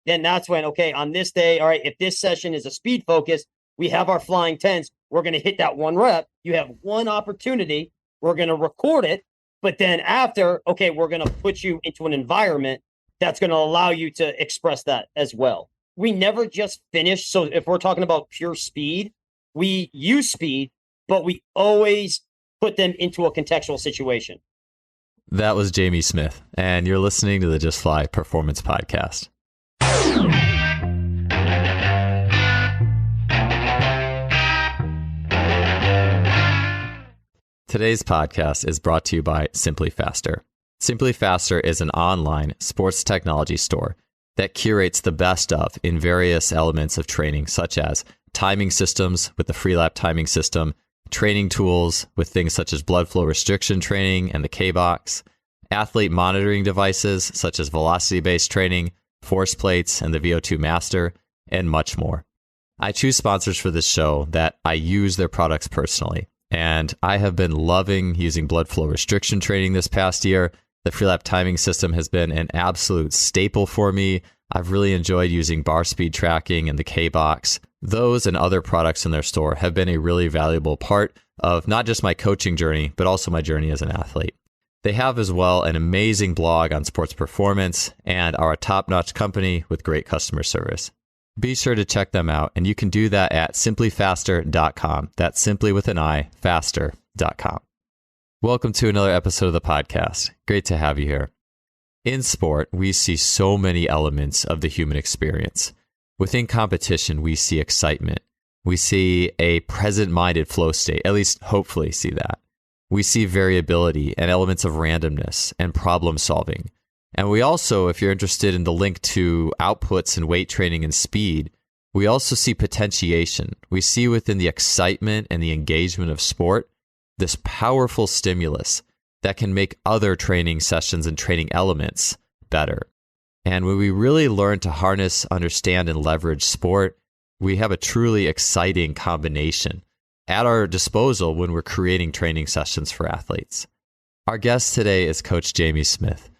then that's when, okay, on this day, all right, if this session is a speed focus, we have our flying tens. We're going to hit that one rep. You have one opportunity. We're going to record it. But then after, okay, we're going to put you into an environment that's going to allow you to express that as well. We never just finish. So if we're talking about pure speed, we use speed, but we always put them into a contextual situation. That was Jamie Smith, and you're listening to the Just Fly Performance Podcast. Today's podcast is brought to you by Simply Faster. Simply Faster is an online sports technology store that curates the best of in various elements of training, such as timing systems with the Freelap timing system, training tools with things such as blood flow restriction training and the K-Box, athlete monitoring devices such as velocity-based training, force plates, and the VO2 Master, and much more. I choose sponsors for this show that I use their products personally, and I have been loving using blood flow restriction training this past year. The Freelap timing system has been an absolute staple for me. I've really enjoyed using bar speed tracking and the K-Box. Those and other products in their store have been a really valuable part of not just my coaching journey, but also my journey as an athlete. They have as well an amazing blog on sports performance and are a top-notch company with great customer service. Be sure to check them out, and you can do that at simplyfaster.com. That's simply with an I, faster.com. Welcome to another episode of the podcast. Great to have you here. In sport, we see so many elements of the human experience. Within competition, we see excitement. We see a present-minded flow state, at least hopefully see that. We see variability and elements of randomness and problem solving. And we also, if you're interested in the link to outputs and weight training and speed, we also see potentiation. We see within the excitement and the engagement of sport, this powerful stimulus that can make other training sessions and training elements better. And when we really learn to harness, understand, and leverage sport, we have a truly exciting combination at our disposal when we're creating training sessions for athletes. Our guest today is Coach Jamie Smith.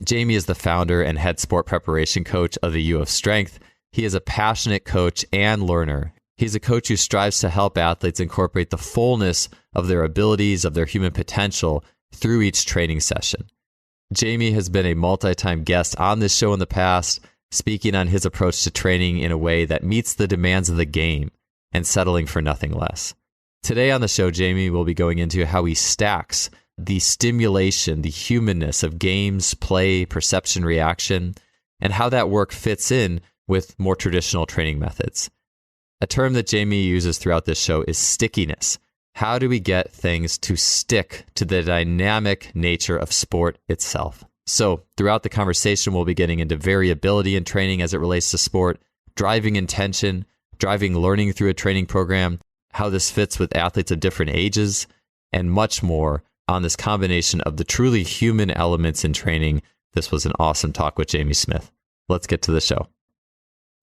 Jamie is the founder and head sport preparation coach of the U of Strength. He is a passionate coach and learner. He's a coach who strives to help athletes incorporate the fullness of their abilities, of their human potential through each training session. Jamie has been a multi-time guest on this show in the past, speaking on his approach to training in a way that meets the demands of the game and settling for nothing less. Today on the show, Jamie will be going into how he stacks the stimulation, the humanness of games, play, perception, reaction, and how that work fits in with more traditional training methods. A term that Jamie uses throughout this show is stickiness. How do we get things to stick to the dynamic nature of sport itself? So throughout the conversation, we'll be getting into variability in training as it relates to sport, driving intention, driving learning through a training program, how this fits with athletes of different ages, and much more on this combination of the truly human elements in training. This was an awesome talk with Jamie Smith. Let's get to the show.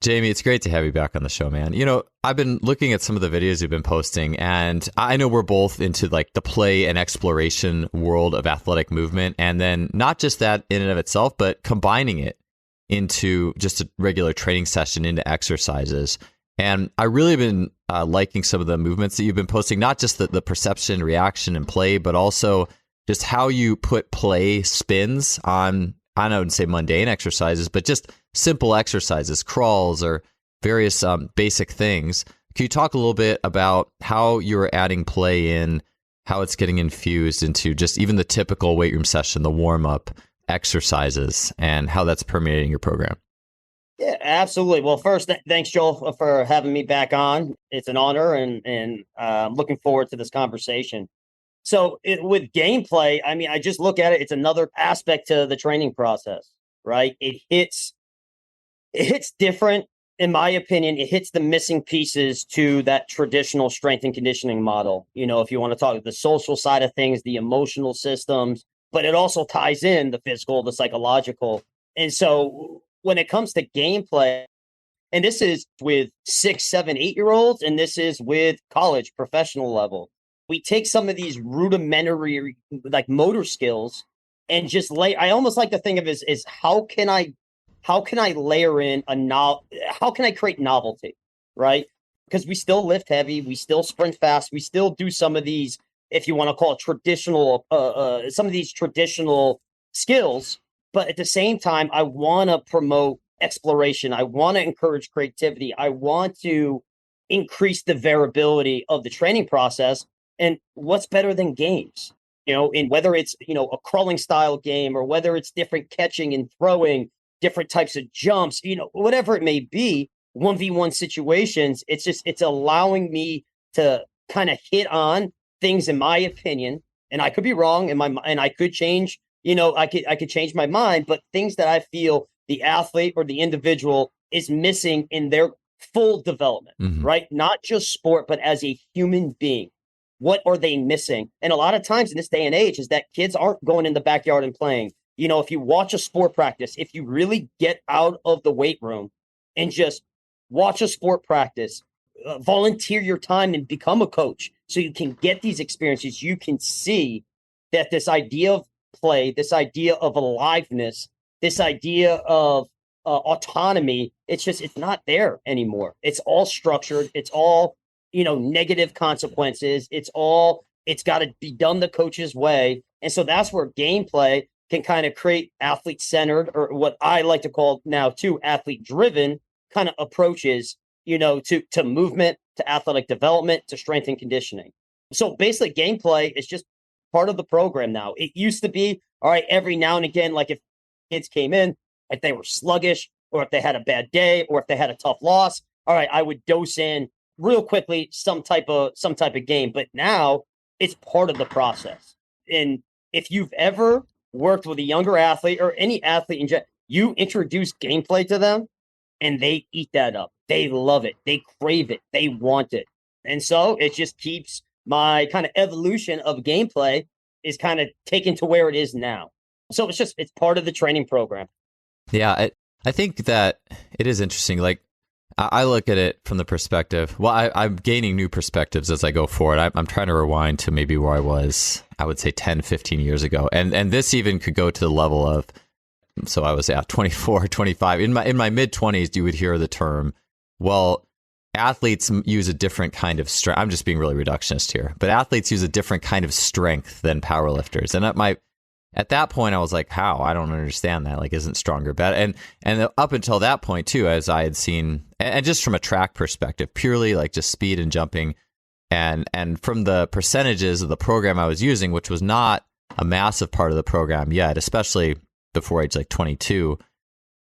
Jamie, it's great to have you back on the show, man. You know, I've been looking at some of the videos you've been posting, and I know we're both into like the play and exploration world of athletic movement. And then not just that in and of itself, but combining it into just a regular training session into exercises. And I really been liking some of the movements that you've been posting, not just the perception, reaction, and play, but also just how you put play spins on, I wouldn't say mundane exercises, but just simple exercises, crawls, or various basic things. Can you talk a little bit about how you're adding play in, how it's getting infused into just even the typical weight room session, the warm-up exercises, and how that's permeating your program? Yeah, absolutely. Well, first, thanks, Joel, for having me back on. It's an honor, and I'm looking forward to this conversation. So with gameplay, I mean, I just look at it. It's another aspect to the training process, right? It hits different, in my opinion. It hits the missing pieces to that traditional strength and conditioning model. You know, if you want to talk the social side of things, the emotional systems, but it also ties in the physical, the psychological. And so when it comes to gameplay, and this is with 6, 7, 8-year-olds, and this is with college professional level, we take some of these rudimentary like motor skills and just I almost like to think of it as how can I how can I layer in how can I create novelty, right? Because we still lift heavy, we still sprint fast, we still do some of these, if you want to call it traditional, some of these traditional skills. But at the same time, I want to promote exploration. I want to encourage creativity. I want to increase the variability of the training process. And what's better than games? In whether it's, a crawling style game or whether it's different catching and throwing, different types of jumps, whatever it may be, 1v1 situations, it's allowing me to kind of hit on things, in my opinion, and I could be wrong, and I could change, I could change my mind, but things that I feel the athlete or the individual is missing in their full development, right? Not just sport, but as a human being. What are they missing? And a lot of times in this day and age is that kids aren't going in the backyard and playing. If you watch a sport practice, if you really get out of the weight room and just watch a sport practice, volunteer your time and become a coach so you can get these experiences, you can see that this idea of play, this idea of aliveness, this idea of autonomy, it's not there anymore. It's all structured. It's all, negative consequences. It's got to be done the coach's way. And so that's where gameplay can kind of create athlete-centered, or what I like to call now too, athlete-driven kind of approaches, to movement, to athletic development, to strength and conditioning. So basically gameplay is just part of the program now. It used to be, all right, every now and again, like if kids came in, if they were sluggish or if they had a bad day or if they had a tough loss, all right, I would dose in real quickly some type of game. But now it's part of the process. And if you've ever worked with a younger athlete or any athlete in general, you introduce gameplay to them and they eat that up. They love it. They crave it. They want it. And so it just keeps my kind of evolution of gameplay is kind of taken to where it is now. So it's part of the training program. Yeah, I think that it is interesting. Like, I look at it from the perspective, well, I'm gaining new perspectives as I go forward. I'm trying to rewind to maybe where I was, I would say 10, 15 years ago. And this even could go to the level of, so I was 24, 25. In my mid-20s, you would hear the term, well, athletes use a different kind of strength. I'm just being really reductionist here, but athletes use a different kind of strength than powerlifters. And at that point, I was like, how? I don't understand that. Like, isn't stronger better? And up until that point, too, as I had seen, and just from a track perspective, purely like just speed and jumping, and from the percentages of the program I was using, which was not a massive part of the program yet, especially before age like 22,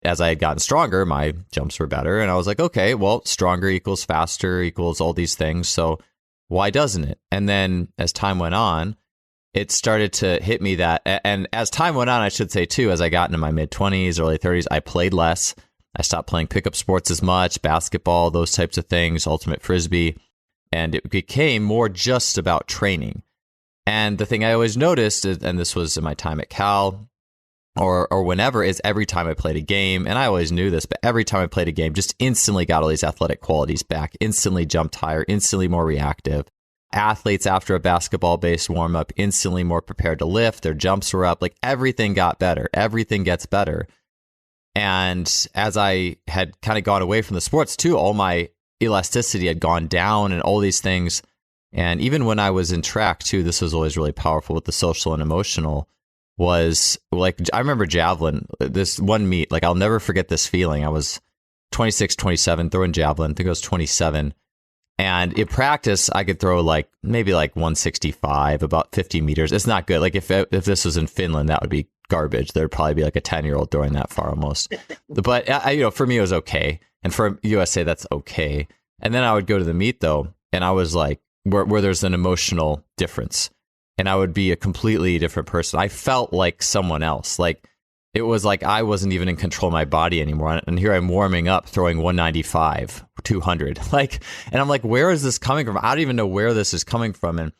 as I had gotten stronger, my jumps were better. And I was like, okay, well, stronger equals faster equals all these things. So why doesn't it? And then as time went on, it started to hit me that, and as time went on, I should say too, as I got into my mid-20s, early 30s, I played less. I stopped playing pickup sports as much, basketball, those types of things, ultimate frisbee, and it became more just about training. And the thing I always noticed, and this was in my time at Cal or whenever, is every time I played a game, and I always knew this, but every time I played a game, just instantly got all these athletic qualities back, instantly jumped higher, instantly more reactive. Athletes after a basketball-based warm-up instantly more prepared to lift. Their jumps were up. Like, everything got better. Everything gets better. And as I had kind of gone away from the sports too, all my elasticity had gone down and all these things. And even when I was in track too, this was always really powerful with the social and emotional, was like, I remember javelin, this one meet, like, I'll never forget this feeling. I was 26, 27, throwing javelin. I think I was 27. And in practice, I could throw maybe 165, about 50 meters. It's not good. Like, if this was in Finland, that would be garbage. There'd probably be like a 10-year-old throwing that far almost. But for me, it was okay. And for USA, that's okay. And then I would go to the meet though, and I was like, where there's an emotional difference, and I would be a completely different person. I felt like someone else. Like, it was like I wasn't even in control of my body anymore. And here I'm warming up, throwing 195, 200. And I'm like, where is this coming from? I don't even know where this is coming from.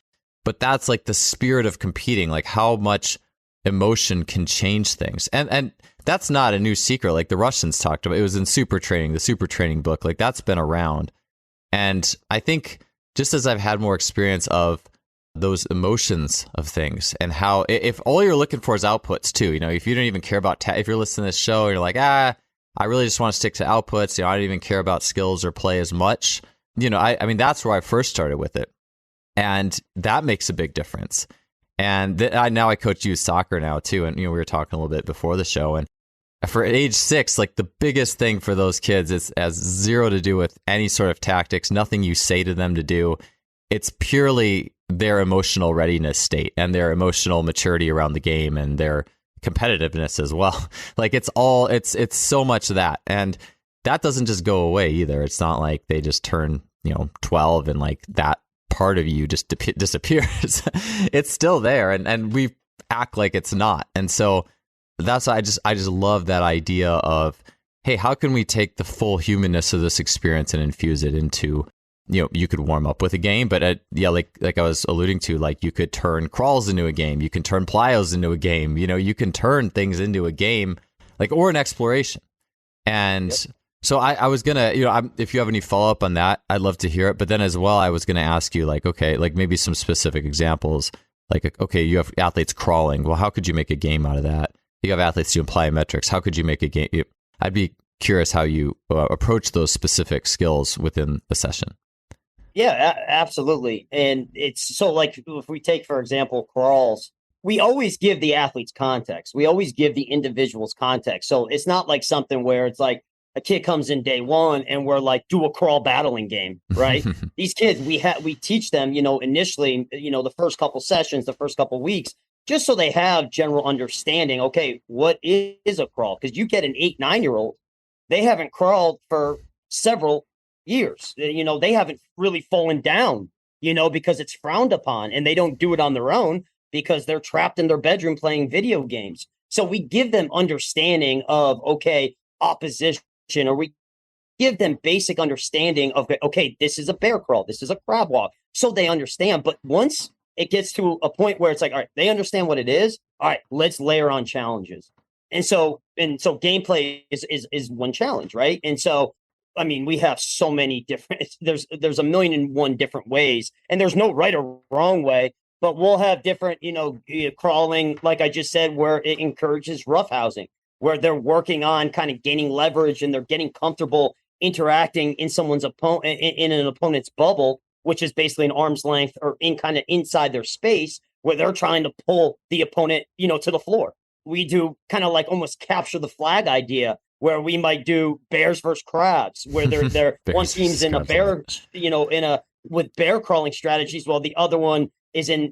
But that's like the spirit of competing, like how much emotion can change things. And that's not a new secret. Like the Russians talked about, it was in Super Training, the Super Training book. Like, that's been around. And I think just as I've had more experience of those emotions of things, and how if all you're looking for is outputs too, if you don't even care about if you're listening to this show and you're like, I really just want to stick to outputs. I don't even care about skills or play as much. I mean, that's where I first started with it. And that makes a big difference. And now I coach youth soccer now too. And, we were talking a little bit before the show. And for age 6, like the biggest thing for those kids has zero to do with any sort of tactics, nothing you say to them to do. It's purely their emotional readiness state and their emotional maturity around the game and their competitiveness as well. Like it's so much of that. And that doesn't just go away either. It's not like they just turn, 12 and like that part of you just disappears. It's still there. And we act like it's not. And so that's why I just love that idea of, hey, how can we take the full humanness of this experience and infuse it into, you could warm up with a game, but like I was alluding to, like you could turn crawls into a game, you can turn plyos into a game, you can turn things into a game, like, or an exploration. And so I was gonna, if you have any follow up on that, I'd love to hear it. But then as well, I was gonna ask you, like, okay, like maybe some specific examples, like, okay, you have athletes crawling. Well, how could you make a game out of that? You have athletes doing plyometrics. How could you make a game? I'd be curious how you approach those specific skills within the session. Yeah, absolutely. And it's so like if we take, for example, crawls, we always give the athletes context. We always give the individuals context. So it's not like something where it's like a kid comes in day one and we're like, do a crawl battling game, right? These kids, we teach them, initially, the first couple sessions, the first couple weeks, just so they have general understanding. Okay, what is a crawl? Because you get an 8-9-year-old, they haven't crawled for several years. They haven't really fallen down, because it's frowned upon, and they don't do it on their own because they're trapped in their bedroom playing video games. So we give them understanding of, okay, opposition, or we give them basic understanding of, okay, this is a bear crawl, this is a crab walk. So they understand. But once it gets to a point where it's like, all right, they understand what it is. All right, let's layer on challenges. And so gameplay is one challenge, right? And so, I mean, we have so many different, there's 1,000,001 different ways, and there's no right or wrong way, but we'll have different, crawling, like I just said, where it encourages roughhousing, where they're working on kind of gaining leverage and they're getting comfortable interacting in someone's opponent, in an opponent's bubble, which is basically an arm's length or in kind of inside their space, where they're trying to pull the opponent, to the floor. We do kind of like almost capture the flag idea, where we might do bears versus crabs, where they're one team's in a bear, with bear crawling strategies, while the other one is in,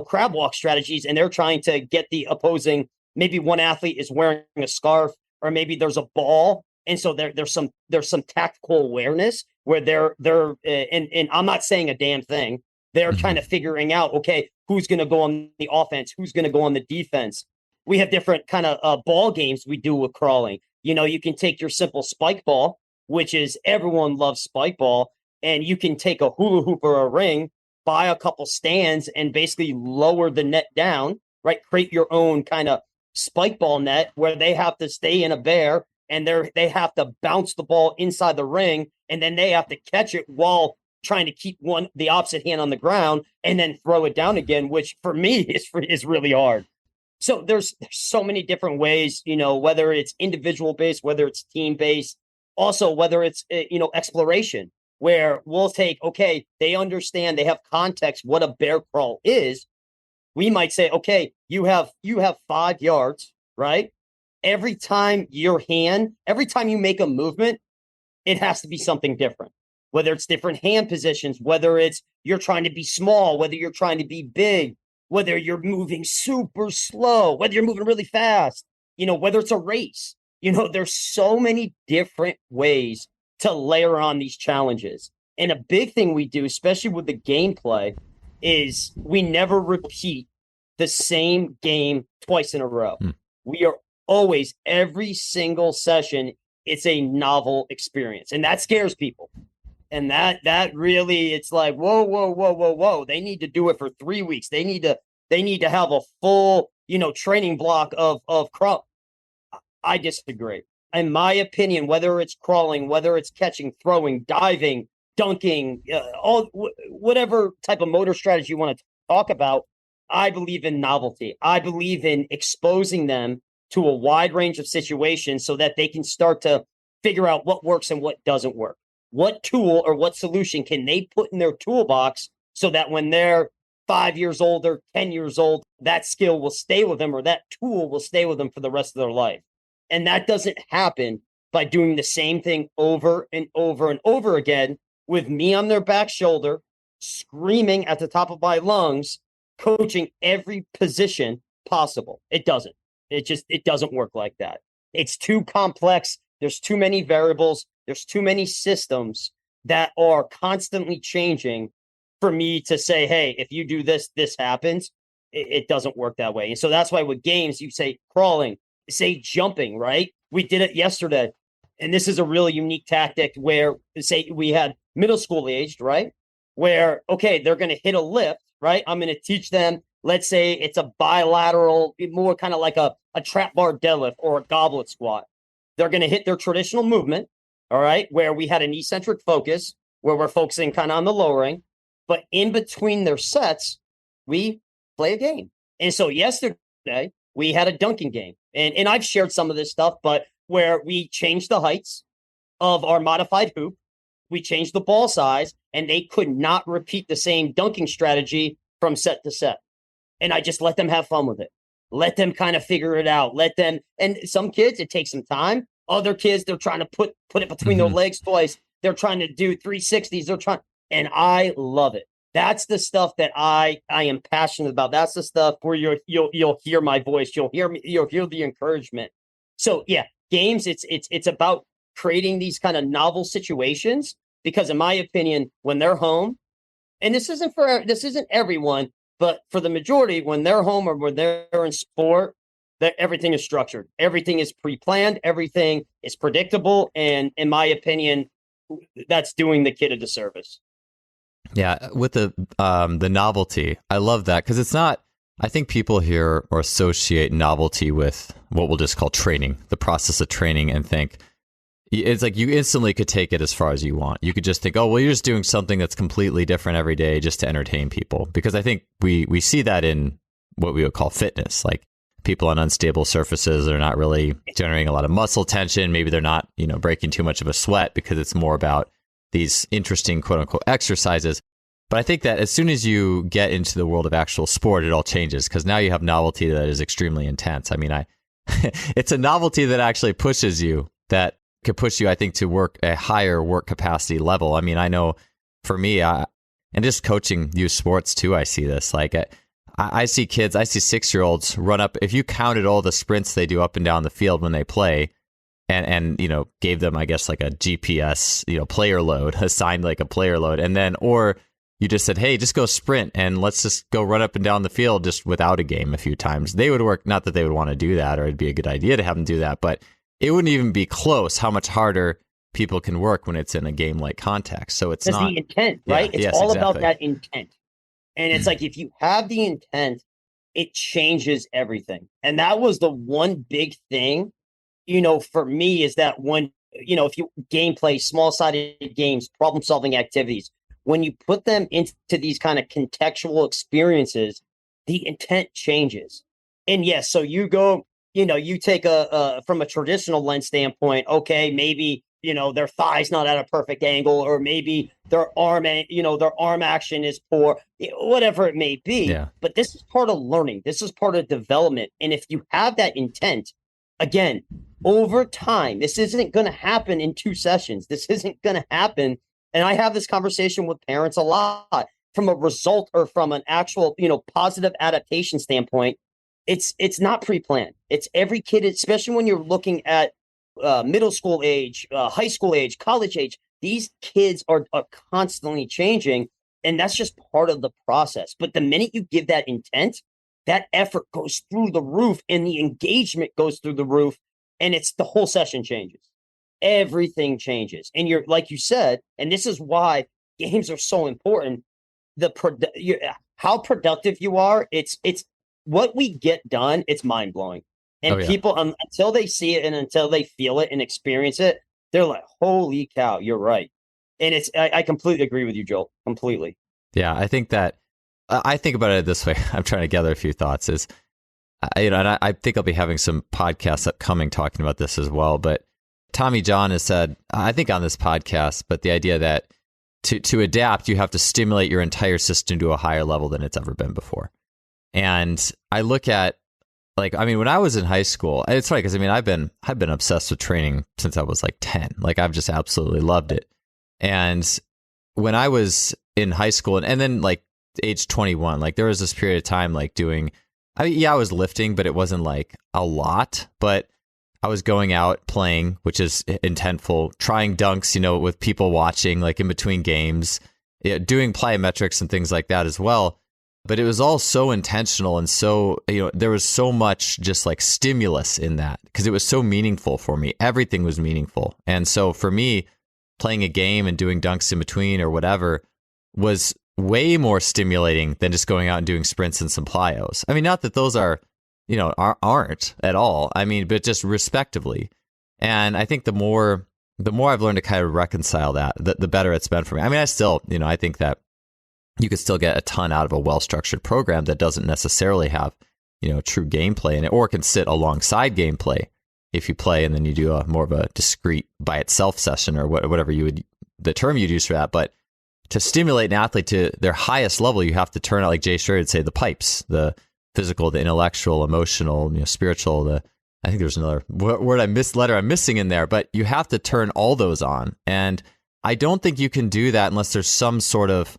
crab walk strategies, and they're trying to get the opposing. Maybe one athlete is wearing a scarf, or maybe there's a ball, and so there's some tactical awareness where they're and I'm not saying a damn thing. They're kind of figuring out, okay, who's going to go on the offense, who's going to go on the defense. We have different kind of ball games we do with crawling. You can take your simple spike ball, which is everyone loves spike ball, and you can take a hula hoop or a ring, buy a couple stands, and basically lower the net down, right? Create your own kind of spike ball net where they have to stay in a bear, and they have to bounce the ball inside the ring, and then they have to catch it while trying to keep the opposite hand on the ground and then throw it down again, which for me is really hard. So there's so many different ways, whether it's individual based, whether it's team based, also whether it's, exploration, where we'll take, okay, they understand, they have context what a bear crawl is. We might say, okay, you have 5 yards, right? Every time you make a movement, it has to be something different, whether it's different hand positions, whether it's you're trying to be small, whether you're trying to be big, whether you're moving super slow, whether you're moving really fast, whether it's a race, there's so many different ways to layer on these challenges. And a big thing we do, especially with the gameplay, is we never repeat the same game twice in a row. We are always, every single session, it's a novel experience. And that scares people. And that really, it's like, whoa. They need to do it for 3 weeks. They need to have a full, training block of crawl. I disagree. In my opinion, whether it's crawling, whether it's catching, throwing, diving, dunking, whatever type of motor strategy you want to talk about, I believe in novelty. I believe in exposing them to a wide range of situations so that they can start to figure out what works and what doesn't work. What tool or what solution can they put in their toolbox so that when they're 5 years old or 10 years old, that skill will stay with them or that tool will stay with them for the rest of their life. And that doesn't happen by doing the same thing over and over and over again with me on their back shoulder, screaming at the top of my lungs, coaching every position possible. It doesn't. It doesn't work like that. It's too complex. There's too many variables. There's too many systems that are constantly changing for me to say, hey, if you do this, this happens. It doesn't work that way. And so that's why with games, you say crawling, say jumping, right? We did it yesterday. And this is a really unique tactic where, say, we had middle school aged, right? Where, okay, they're going to hit a lift, right? I'm going to teach them, let's say it's a bilateral, more kind of like a trap bar deadlift or a goblet squat. They're going to hit their traditional movement, all right, where we had an eccentric focus, where we're focusing kind of on the lowering. But in between their sets, we play a game. And so yesterday, we had a dunking game. And I've shared some of this stuff, but where we changed the heights of our modified hoop, we changed the ball size, and they could not repeat the same dunking strategy from set to set. And I just let them have fun with it. Let them kind of figure it out. Let them, and some kids, it takes some time. Other kids, they're trying to put it between their legs twice. They're trying to do 360s. They're trying, and I love it. That's the stuff that I am passionate about. That's the stuff where you'll hear my voice. You'll hear me. You'll hear the encouragement. So yeah, games. It's about creating these kind of novel situations because, in my opinion, when they're home, and this isn't everyone, but for the majority, when they're home or when they're in sport, that everything is structured, everything is pre-planned, everything is predictable, and in my opinion, that's doing the kid a disservice. Yeah, with the novelty, I love that because it's not. I think people here or associate novelty with what we'll just call training, the process of training, and think it's like you instantly could take it as far as you want. You could just think, oh, well, you're just doing something that's completely different every day just to entertain people. Because I think we see that in what we would call fitness, like people on unstable surfaces are not really generating a lot of muscle tension. Maybe they're not, breaking too much of a sweat because it's more about these interesting quote unquote exercises. But I think that as soon as you get into the world of actual sport, it all changes because now you have novelty that is extremely intense. I mean, it's a novelty that actually pushes you, that could push you, I think, to work a higher work capacity level. I mean, I know for me, and just coaching youth sports too, I see this. Like I see kids, I see 6-year-olds run up. If you counted all the sprints they do up and down the field when they play, and gave them, I guess, like a GPS, player load, assigned like a player load, and then or you just said, hey, just go sprint and let's just go run up and down the field just without a game a few times. They would work. Not that they would want to do that, or it'd be a good idea to have them do that, but it wouldn't even be close how much harder people can work when it's in a game-like context. So it's not the intent, right? Yeah, it's yes, all exactly. about that intent. And it's like, if you have the intent, it changes everything. And that was the one big thing, for me, is that when, if you gameplay, small-sided games, problem-solving activities, when you put them into these kind of contextual experiences, the intent changes. And yes, so you go, you take from a traditional lens standpoint, okay, maybe, their thigh's not at a perfect angle, or maybe their arm action is poor, whatever it may be. Yeah. But this is part of learning. This is part of development. And if you have that intent, again, over time, this isn't going to happen in 2 sessions. This isn't going to happen. And I have this conversation with parents a lot from a result or from an actual, positive adaptation standpoint. It's not pre-planned. It's every kid, especially when you're looking at middle school age, high school age, college age. These kids are constantly changing, and that's just part of the process. But the minute you give that intent, that effort goes through the roof, and the engagement goes through the roof, and it's the whole session changes. Everything changes. And you're, like you said, and this is why games are so important. How productive you are, it's what we get done. It's mind blowing. And people, until they see it and until they feel it and experience it, they're like, holy cow, you're right. And I completely agree with you, Joel. Completely. Yeah, I think that I think about it this way. I'm trying to gather a few thoughts. I think I'll be having some podcasts upcoming talking about this as well. But Tommy John has said, I think on this podcast, but the idea that to adapt, you have to stimulate your entire system to a higher level than it's ever been before. And I look at, like, I mean, when I was in high school, it's funny because I've been obsessed with training since I was like 10. Like, I've just absolutely loved it. And when I was in high school and then like age 21, like there was this period of time like doing, I was lifting, but it wasn't like a lot, but I was going out playing, which is intentful, trying dunks, with people watching, like in between games, doing plyometrics and things like that as well. But it was all so intentional. And so, there was so much just like stimulus in that because it was so meaningful for me. Everything was meaningful. And so for me, playing a game and doing dunks in between or whatever was way more stimulating than just going out and doing sprints and some plyos. I mean, not that those aren't at all. I mean, but just respectively. And I think the more I've learned to kind of reconcile that, the better it's been for me. I mean, I still, I think that you could still get a ton out of a well-structured program that doesn't necessarily have, true gameplay in it, or can sit alongside gameplay if you play and then you do a more of a discrete by itself session or whatever the term you'd use for that. But to stimulate an athlete to their highest level, you have to turn out, like Jay Schroeder would say, the pipes, the physical, the intellectual, emotional, spiritual, I think there's another letter I'm missing in there, but you have to turn all those on. And I don't think you can do that unless there's some sort of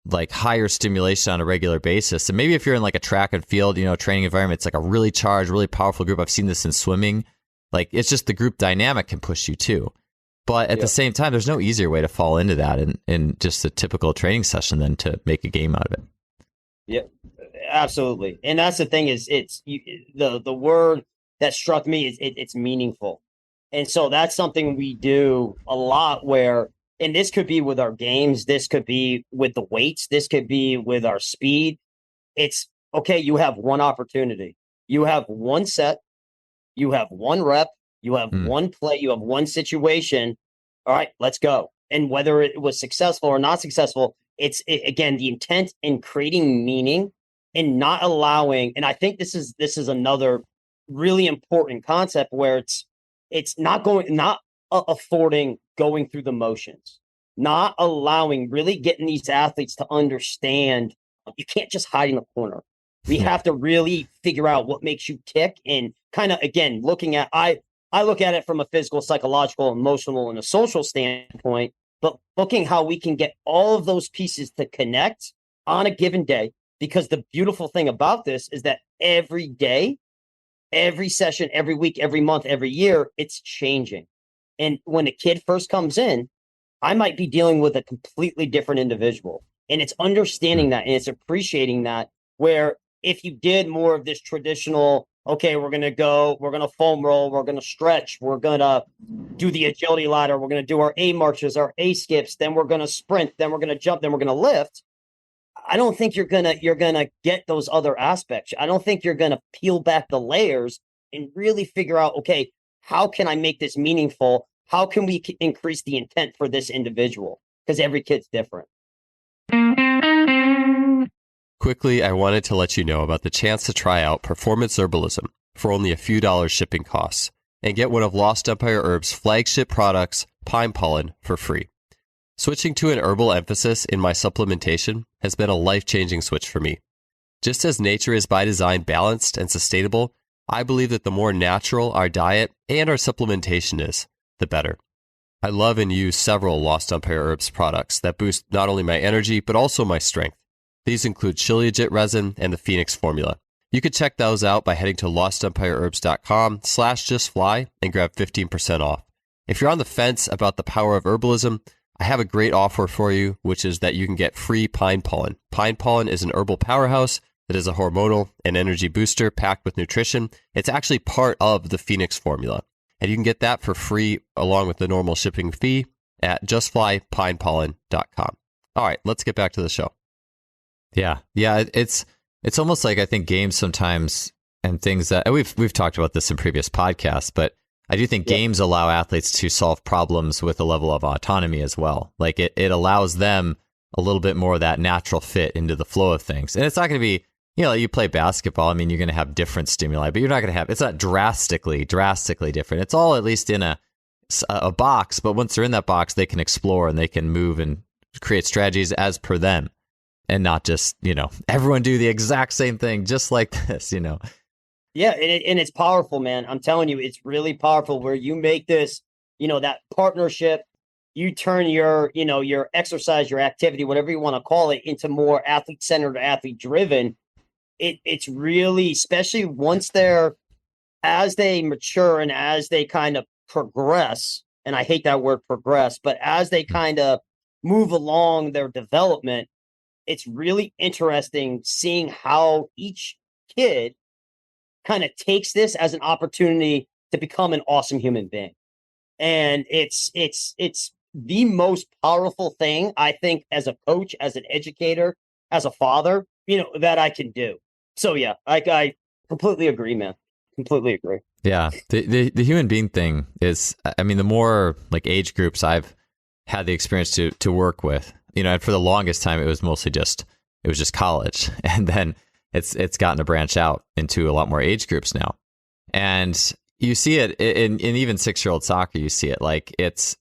like higher stimulation on a regular basis. And maybe if you're in like a track and field, training environment, it's like a really charged, really powerful group. I've seen this in swimming. Like, it's just the group dynamic can push you too. But at the same time, there's no easier way to fall into that in just a typical training session than to make a game out of it. Yeah, absolutely. And that's the thing is the word that struck me is it's meaningful. And so that's something we do a lot where, and this could be with our games, this could be with the weights, this could be with our speed. It's okay. You have one opportunity. You have one set. You have one rep. You have one play. You have one situation. All right, let's go. And whether it was successful or not successful, again, the intent in creating meaning and not allowing. And I think this is another really important concept where it's not affording going through the motions, not allowing, really getting these athletes to understand you can't just hide in the corner. We have to really figure out what makes you tick and kind of, again, looking at, I look at it from a physical, psychological, emotional, and a social standpoint, but looking how we can get all of those pieces to connect on a given day. Because the beautiful thing about this is that every day, every session, every week, every month, every year, it's changing. And when a kid first comes in, I might be dealing with a completely different individual. And it's understanding that and it's appreciating that, where if you did more of this traditional, okay, we're going to foam roll, we're going to stretch, we're going to do the agility ladder, we're going to do our A marches, our A skips, then we're going to sprint, then we're going to jump, then we're going to lift. I don't think you're going to get those other aspects. I don't think you're going to peel back the layers and really figure out, okay, how can I make this meaningful? How can we increase the intent for this individual? Because every kid's different. Quickly, I wanted to let you know about the chance to try out Performance Herbalism for only a few dollars shipping costs and get one of Lost Empire Herbs' flagship products, Pine Pollen, for free. Switching to an herbal emphasis in my supplementation has been a life-changing switch for me. Just as nature is by design balanced and sustainable, I believe that the more natural our diet and our supplementation is, the better. I love and use several Lost Empire Herbs products that boost not only my energy, but also my strength. These include Shilajit resin and the Phoenix formula. You could check those out by heading to lostempireherbs.com/justfly and grab 15% off. If you're on the fence about the power of herbalism, I have a great offer for you, which is that you can get free pine pollen. Pine pollen is an herbal powerhouse that is a hormonal and energy booster packed with nutrition. It's actually part of the Phoenix formula. And you can get that for free along with the normal shipping fee at justflypinepollen.com. All right, let's get back to the show. Yeah. It's almost like I think games sometimes and things that we've talked about this in previous podcasts, but I do think games allow athletes to solve problems with a level of autonomy as well. Like it allows them a little bit more of that natural fit into the flow of things. And it's not going to be you play basketball. I mean, you're going to have different stimuli, but you're not going to have, it's not drastically different. It's all at least in a box, but once they're in that box, they can explore and they can move and create strategies as per them, and not just, everyone do the exact same thing, just like this, Yeah. And it's powerful, man. I'm telling you, it's really powerful where you make this, that partnership, you turn your exercise, your activity, whatever you want to call it, into more athlete centered, athlete driven. It's really, especially once as they mature and as they kind of progress, and I hate that word progress, but as they kind of move along their development, it's really interesting seeing how each kid kind of takes this as an opportunity to become an awesome human being. And it's the most powerful thing, I think, as a coach, as an educator, as a father, that I can do. So yeah, I completely agree, man. Completely agree. Yeah. The human being thing is, I mean, the more like age groups I've had the experience to work with, and for the longest time, it was mostly just college. And then it's gotten to branch out into a lot more age groups now. And you see it in even 6-year-old soccer, you see it like it's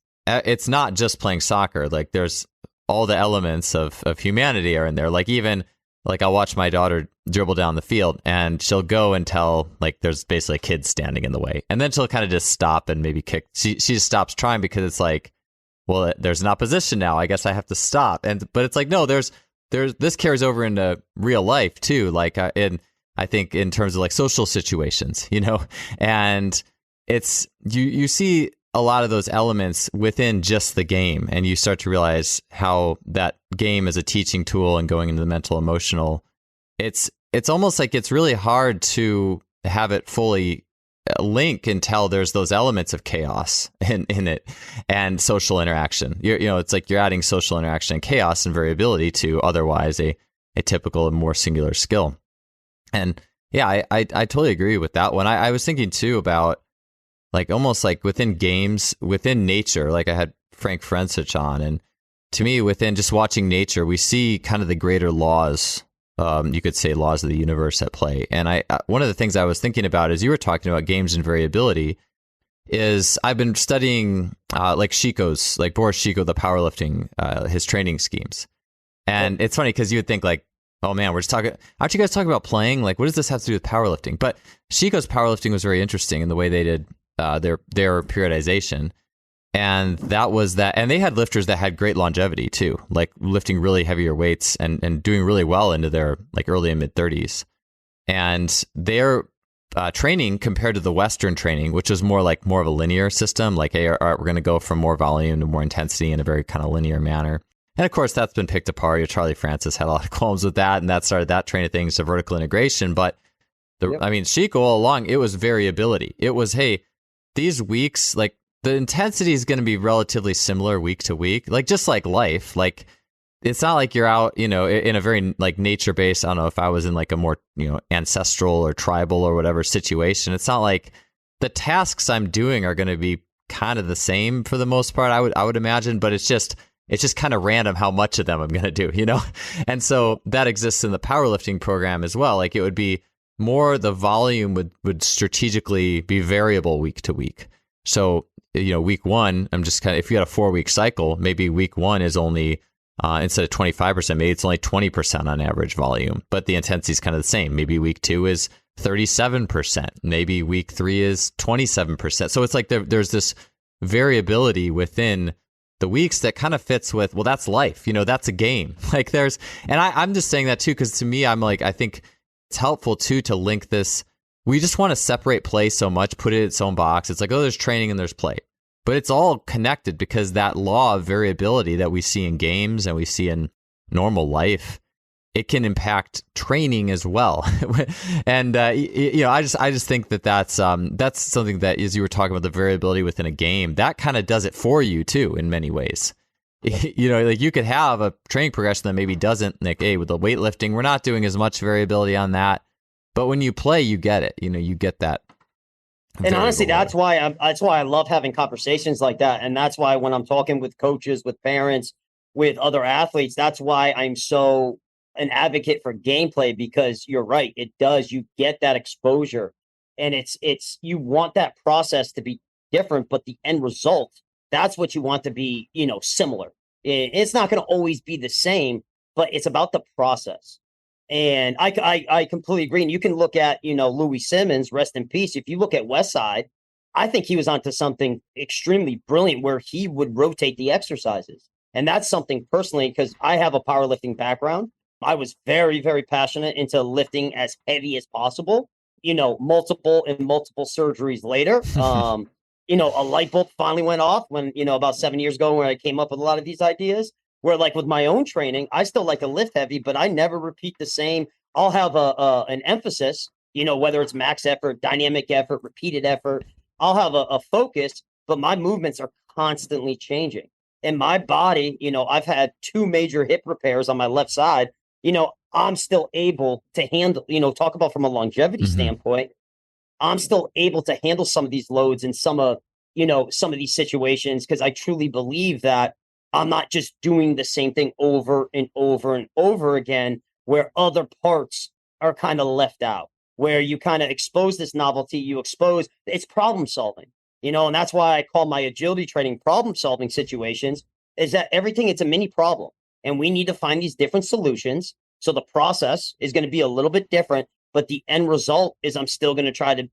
not just playing soccer. Like there's all the elements of humanity are in there. Like even like I'll watch my daughter dribble down the field and she'll go until like there's basically a kid standing in the way. And then she'll kind of just stop and maybe kick. She just stops trying because it's like, well, there's an opposition now. I guess I have to stop. But it's like, no, there's this carries over into real life too. Like I think in terms of like social situations, and it's you see a lot of those elements within just the game, and you start to realize how that game is a teaching tool and going into the mental emotional. It's almost like it's really hard to have it fully link until there's those elements of chaos in it and social interaction. It's like you're adding social interaction and chaos and variability to otherwise a typical and more singular skill. And yeah, I totally agree with that one. I was thinking too about like almost like within games, within nature, like I had Frank Frencich on, and to me, within just watching nature, we see kind of the greater laws, you could say laws of the universe at play. And one of the things I was thinking about as you were talking about games and variability is I've been studying like Chico's, like Boris Chico, the powerlifting, his training schemes. And it's funny because you would think like, oh man, we're just talking, aren't you guys talking about playing? Like, what does this have to do with powerlifting? But Chico's powerlifting was very interesting in the way they did their periodization. And that was that. And they had lifters that had great longevity too, like lifting really heavier weights and doing really well into their like early and mid 30s. And their training compared to the Western training, which was more of a linear system, like, hey, all right, we're going to go from more volume to more intensity in a very kind of linear manner. And of course, that's been picked apart. Charlie Francis had a lot of qualms with that, and that started that train of things to vertical integration. But I mean, Chico all along, it was variability. It was, hey, these weeks, like the intensity is going to be relatively similar week to week, like just like life. Like it's not like you're out, in a very like nature based. I don't know if I was in like a more, ancestral or tribal or whatever situation. It's not like the tasks I'm doing are going to be kind of the same for the most part. I would imagine, but it's just kind of random how much of them I'm going to do, And so that exists in the powerlifting program as well. Like it would be more, the volume would strategically be variable week to week. So, week one, I'm just kind of, if you had a 4-week cycle, maybe week one is only, instead of 25%, maybe it's only 20% on average volume, but the intensity is kind of the same. Maybe week 2 is 37%. Maybe week 3 is 27%. So it's like there's this variability within the weeks that kind of fits with, well, that's life, that's a game. Like and I'm just saying that too, because to me, I'm like, I think it's helpful too, to link this. We just want to separate play so much, put it in its own box. It's like, oh, there's training and there's play, but it's all connected because that law of variability that we see in games and we see in normal life, it can impact training as well. And, I just think that's something that, as you were talking about the variability within a game, that kind of does it for you too, in many ways. Like you could have a training progression that maybe doesn't, like, hey, with the weightlifting, we're not doing as much variability on that. But when you play, you get it. You get that. And honestly, that's why I love having conversations like that. And that's why when I'm talking with coaches, with parents, with other athletes, that's why I'm so an advocate for gameplay because you're right. It does. You get that exposure, and you want that process to be different, but the end result, that's what you want to be, similar. It's not going to always be the same, but it's about the process. And I completely agree. And you can look at, Louis Simmons, rest in peace. If you look at Westside, I think he was onto something extremely brilliant where he would rotate the exercises. And that's something personally, because I have a powerlifting background. I was very, very passionate into lifting as heavy as possible, multiple surgeries later. A light bulb finally went off when, about 7 years ago when I came up with a lot of these ideas where like with my own training, I still like to lift heavy, but I never repeat the same. I'll have an emphasis, whether it's max effort, dynamic effort, repeated effort, I'll have a focus, but my movements are constantly changing. And my body, I've had 2 major hip repairs on my left side. I'm still able to handle, talk about from a longevity standpoint, I'm still able to handle some of these loads and some of these situations because I truly believe that I'm not just doing the same thing over and over and over again where other parts are kind of left out, where you kind of expose this novelty, it's problem solving, and that's why I call my agility training problem solving situations, is that everything, it's a mini problem. And we need to find these different solutions. So the process is going to be a little bit different, but the end result is I'm still going to try to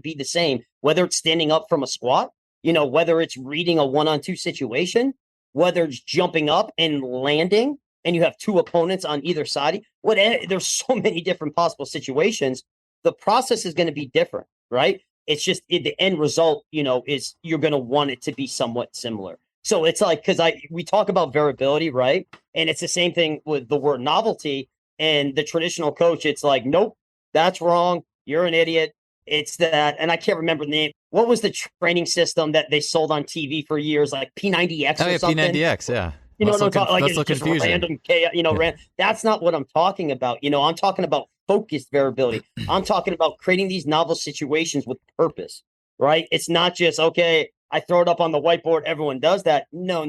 be the same, whether it's standing up from a squat, whether it's reading a 1-on-2 situation, whether it's jumping up and landing and you have 2 opponents on either side. There's so many different possible situations. The process is going to be different, right? It's just the end result, is you're going to want it to be somewhat similar. So it's like, because we talk about variability, right? And it's the same thing with the word novelty and the traditional coach. It's like, nope, that's wrong. You're an idiot. It's that. And I can't remember the name. What was the training system that they sold on TV for years? Like P90X or something? P90X, yeah. What I'm talking, like it's just random chaos, that's not what I'm talking about. I'm talking about focused variability. I'm talking about creating these novel situations with purpose, right? It's not just, okay, I throw it up on the whiteboard, everyone does that. No.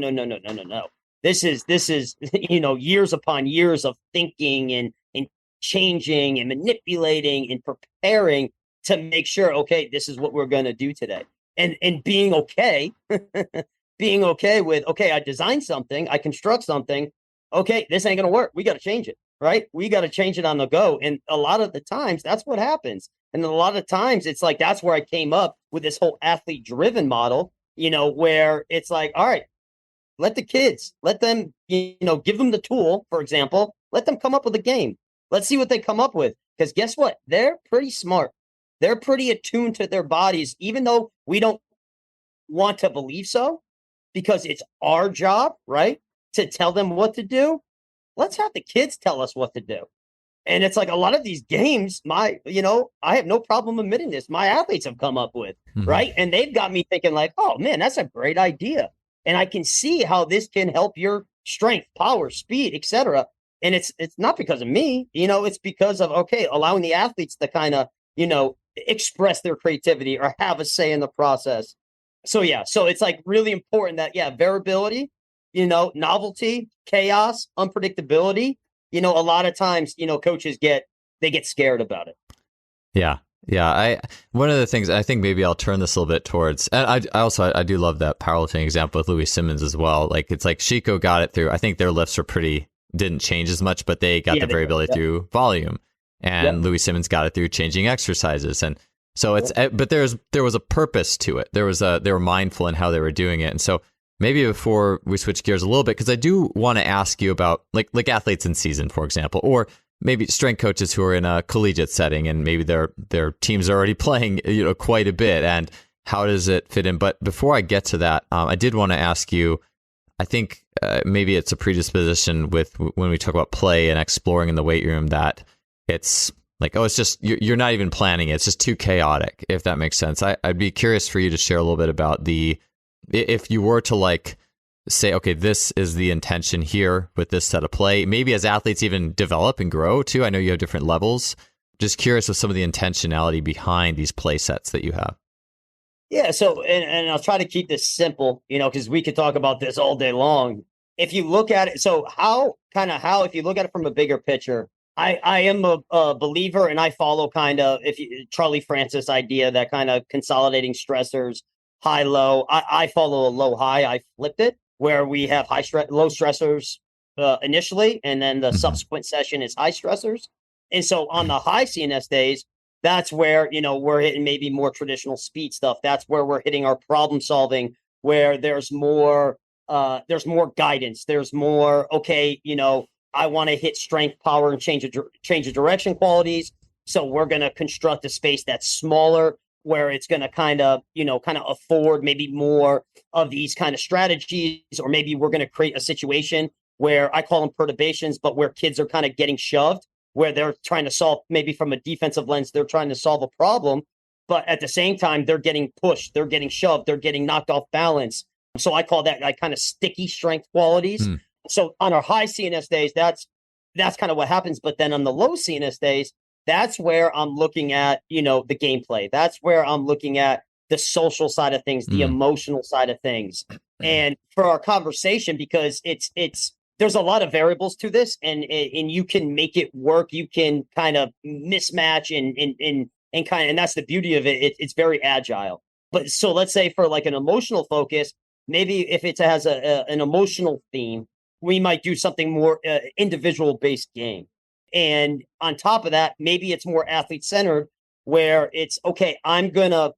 This is, years upon years of thinking and changing and manipulating and preparing to make sure, okay, this is what we're going to do today. And being okay, being okay with, okay, I designed something, I construct something. Okay, this ain't going to work. We got to change it, right? We got to change it on the go. And a lot of the times that's what happens. And a lot of times it's like, that's where I came up with this whole athlete driven model, where it's like, all right, let the kids, let them, give them the tool, for example, let them come up with a game. Let's see what they come up with. Because guess what? They're pretty smart. They're pretty attuned to their bodies, even though we don't want to believe so, because it's our job, right, to tell them what to do. Let's have the kids tell us what to do. And it's like a lot of these games, I have no problem admitting this, my athletes have come up with, right? And they've got me thinking like, oh man, that's a great idea. And I can see how this can help your strength, power, speed, etc. And it's not because of me, it's because of, okay, allowing the athletes to kind of, express their creativity or have a say in the process. So it's like really important that, variability, novelty, chaos, unpredictability, a lot of times, coaches get scared about it. Yeah. One of the things, I think maybe I'll turn this a little bit towards, and I do love that powerlifting example with Louis Simmons as well. Like, it's like Chico got it through, I think their lifts didn't change as much, but they got the variability through volume. And Louis Simmons got it through changing exercises. And so but there was a purpose to it. They were mindful in how they were doing it. And so maybe before we switch gears a little bit, because I do want to ask you about like athletes in season, for example, or maybe strength coaches who are in a collegiate setting and maybe their teams are already playing, quite a bit. And how does it fit in? But before I get to that, I did want to ask you, I think maybe it's a predisposition with when we talk about play and exploring in the weight room that it's like, oh, it's just, you're not even planning it. It's just too chaotic, if that makes sense. I'd be curious for you to share a little bit about if you were to say, okay, this is the intention here with this set of play, maybe as athletes even develop and grow too. I know you have different levels. Just curious with some of the intentionality behind these play sets that you have. Yeah. So, and I'll try to keep this simple, because we could talk about this all day long. if you look at it, so if you look at it from a bigger picture, I am a believer, and I follow kind of Charlie Francis idea, that kind of consolidating stressors, high low. I follow a low high. I flipped it where we have low stressors initially, and then the subsequent session is high stressors. And so on the high CNS days, that's where we're hitting maybe more traditional speed stuff. That's where we're hitting our problem solving, where there's more guidance. There's more, okay, I want to hit strength, power, and change of direction qualities. So we're going to construct a space that's smaller, where it's going to kind of afford maybe more of these kind of strategies, or maybe we're going to create a situation where I call them perturbations, but where kids are kind of getting shoved, where they're trying to solve, maybe from a defensive lens, they're trying to solve a problem, but at the same time, they're getting pushed, they're getting shoved, they're getting knocked off balance. So I call that like kind of sticky strength qualities. So on our high CNS days, that's kind of what happens. But then on the low CNS days, that's where I'm looking at, the gameplay. That's where I'm looking at the social side of things, the emotional side of things. And for our conversation, because there's a lot of variables to this, and you can make it work. You can kind of mismatch and that's the beauty of it. It's very agile. But so let's say for like an emotional focus, maybe if it has an emotional theme, we might do something more individual based game. And on top of that, maybe it's more athlete centered, where it's okay, I'm gonna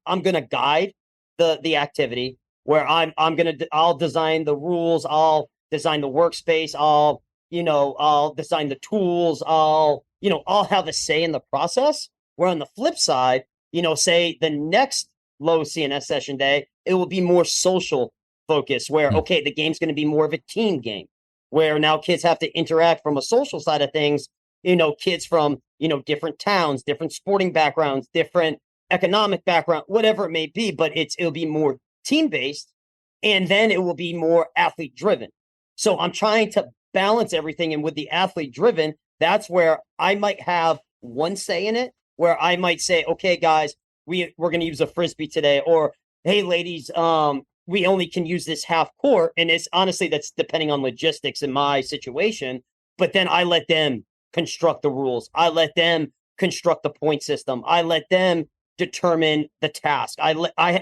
guide the activity, where I'll design the rules, I'll design the workspace, I'll design the tools, I'll have a say in the process. Where on the flip side, say the next low CNS session day, it will be more social focus, where okay, the game's going to be more of a team game, where now kids have to interact from a social side of things. Kids from different towns, different sporting backgrounds, different economic background, whatever it may be, but it'll be more team based, and then it will be more athlete driven. So I'm trying to balance everything, and with the athlete driven, that's where I might have one say in it, where I might say, okay, guys, we're going to use a frisbee today, or hey, ladies, we only can use this half court, and it's honestly that's depending on logistics in my situation. But then I let them construct the rules. I let them construct the point system. I let them determine the task. I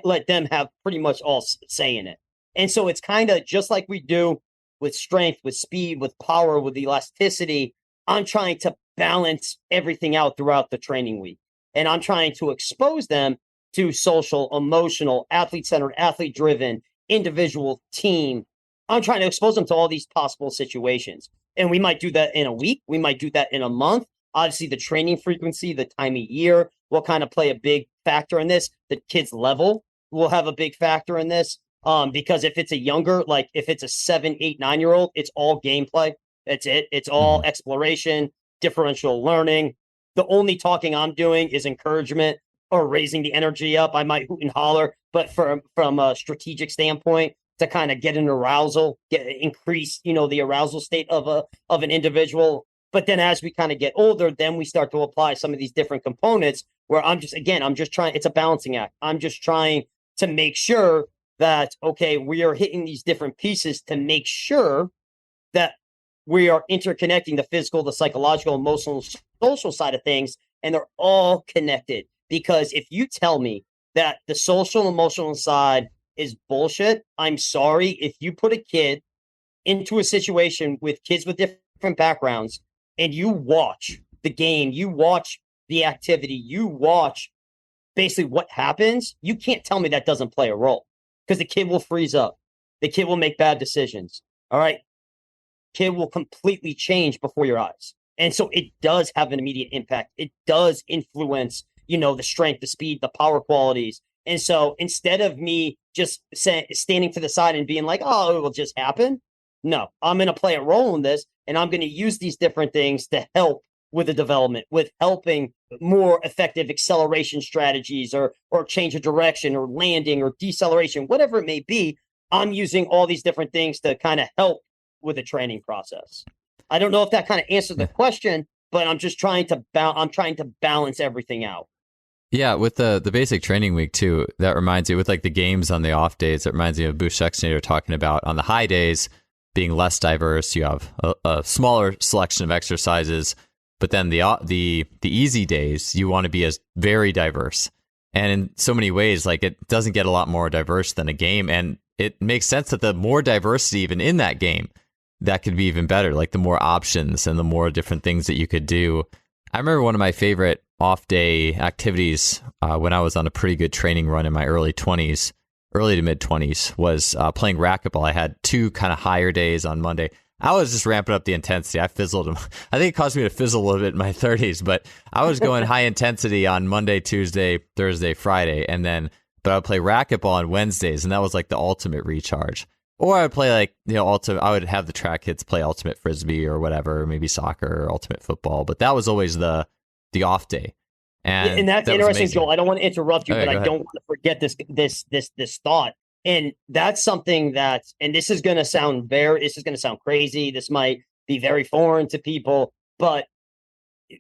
let them have pretty much all say in it. And so it's kind of just like we do with strength, with speed, with power, with elasticity. I'm trying to balance everything out throughout the training week. And I'm trying to expose them to social, emotional, athlete-centered, athlete-driven, individual, team. I'm trying to expose them to all these possible situations. And we might do that in a week. We might do that in a month. Obviously, the training frequency, the time of year will kind of play a big factor in this. The kids' level will have a big factor in this. Because if it's a younger, like if it's a 7, 8, 9-year-old, it's all gameplay. That's it. It's all exploration, differential learning. The only talking I'm doing is encouragement or raising the energy up. I might hoot and holler, but from a strategic standpoint, to kind of get an arousal, increase, the arousal state of an individual. But then as we kind of get older, then we start to apply some of these different components, where I'm just trying, it's a balancing act. I'm just trying to make sure that, okay, we are hitting these different pieces to make sure that we are interconnecting the physical, the psychological, emotional, social side of things, and they're all connected. Because if you tell me that the social, emotional side is bullshit, I'm sorry. If you put a kid into a situation with kids with different backgrounds, and you watch the game, you watch the activity, you watch basically what happens, you can't tell me that doesn't play a role, because the kid will freeze up. The kid will make bad decisions. All right. Kid will completely change before your eyes. And so it does have an immediate impact. It does influence, the strength, the speed, the power qualities. And so instead of me just standing to the side and being like, oh, it will just happen. No, I'm going to play a role in this, and I'm going to use these different things to help with the development, with helping more effective acceleration strategies, or change of direction, or landing, or deceleration, whatever it may be. I'm using all these different things to kind of help with the training process. I don't know if that kind of answered the question, but I'm just trying to balance everything out. Yeah, with the basic training week too, that reminds me, with like the games on the off days, it reminds me of Bush Exnator talking about on the high days, being less diverse. You have a smaller selection of exercises, but then the easy days, you want to be as very diverse. And in so many ways, like it doesn't get a lot more diverse than a game. And it makes sense that the more diversity even in that game, that could be even better. Like the more options and the more different things that you could do. I remember one of my favorite off-day activities when I was on a pretty good training run in my early to mid 20s was playing racquetball. I had 2 kind of higher days on Monday. I was just ramping up the intensity. I fizzled them. I think it caused me to fizzle a little bit in my 30s, but I was going high intensity on Monday, Tuesday, Thursday, Friday, but I would play racquetball on Wednesdays, and that was like the ultimate recharge. Or I would play like, I would have the track kids play ultimate frisbee or whatever, maybe soccer or ultimate football, but that was always the off day. And that's interesting, Joel. I don't want to interrupt you, but I don't want to forget this thought. And that's something and this is going to sound crazy. This might be very foreign to people, but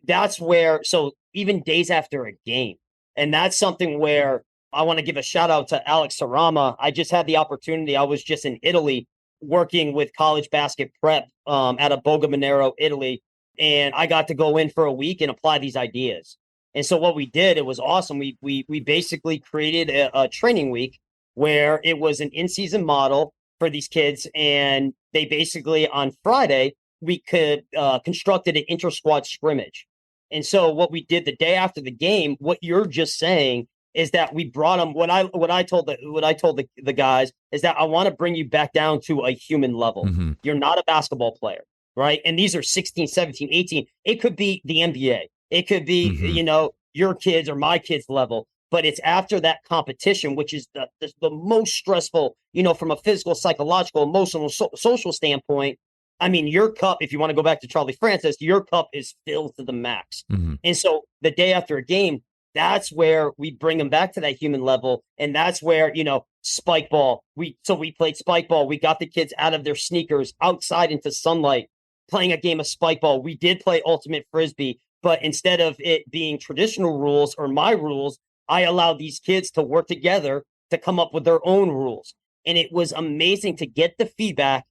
that's where, so even days after a game, and that's something where I want to give a shout out to Alex Sarama. I just had the opportunity. I was just in Italy working with college basket prep out of Boga Monero, Italy. And I got to go in for a week and apply these ideas. And so what we did, it was awesome. We basically created a training week where it was an in-season model for these kids. And they basically, on Friday, we could constructed an inter-squad scrimmage. And so what we did the day after the game, what you're just saying is that we brought them. What I told the guys is that I want to bring you back down to a human level. Mm-hmm. You're not a basketball player, right? And these are 16, 17, 18. It could be the NBA. It could be, mm-hmm. Your kids or my kids level. But it's after that competition, which is the most stressful, from a physical, psychological, emotional, social standpoint. I mean, your cup, if you want to go back to Charlie Francis, your cup is filled to the max. Mm-hmm. And so the day after a game, that's where we bring them back to that human level. And that's where, spike ball. We played spike ball. We got the kids out of their sneakers outside into sunlight, playing a game of spike ball. We did play ultimate frisbee, but instead of it being traditional rules or my rules, I allowed these kids to work together to come up with their own rules. And it was amazing to get the feedback.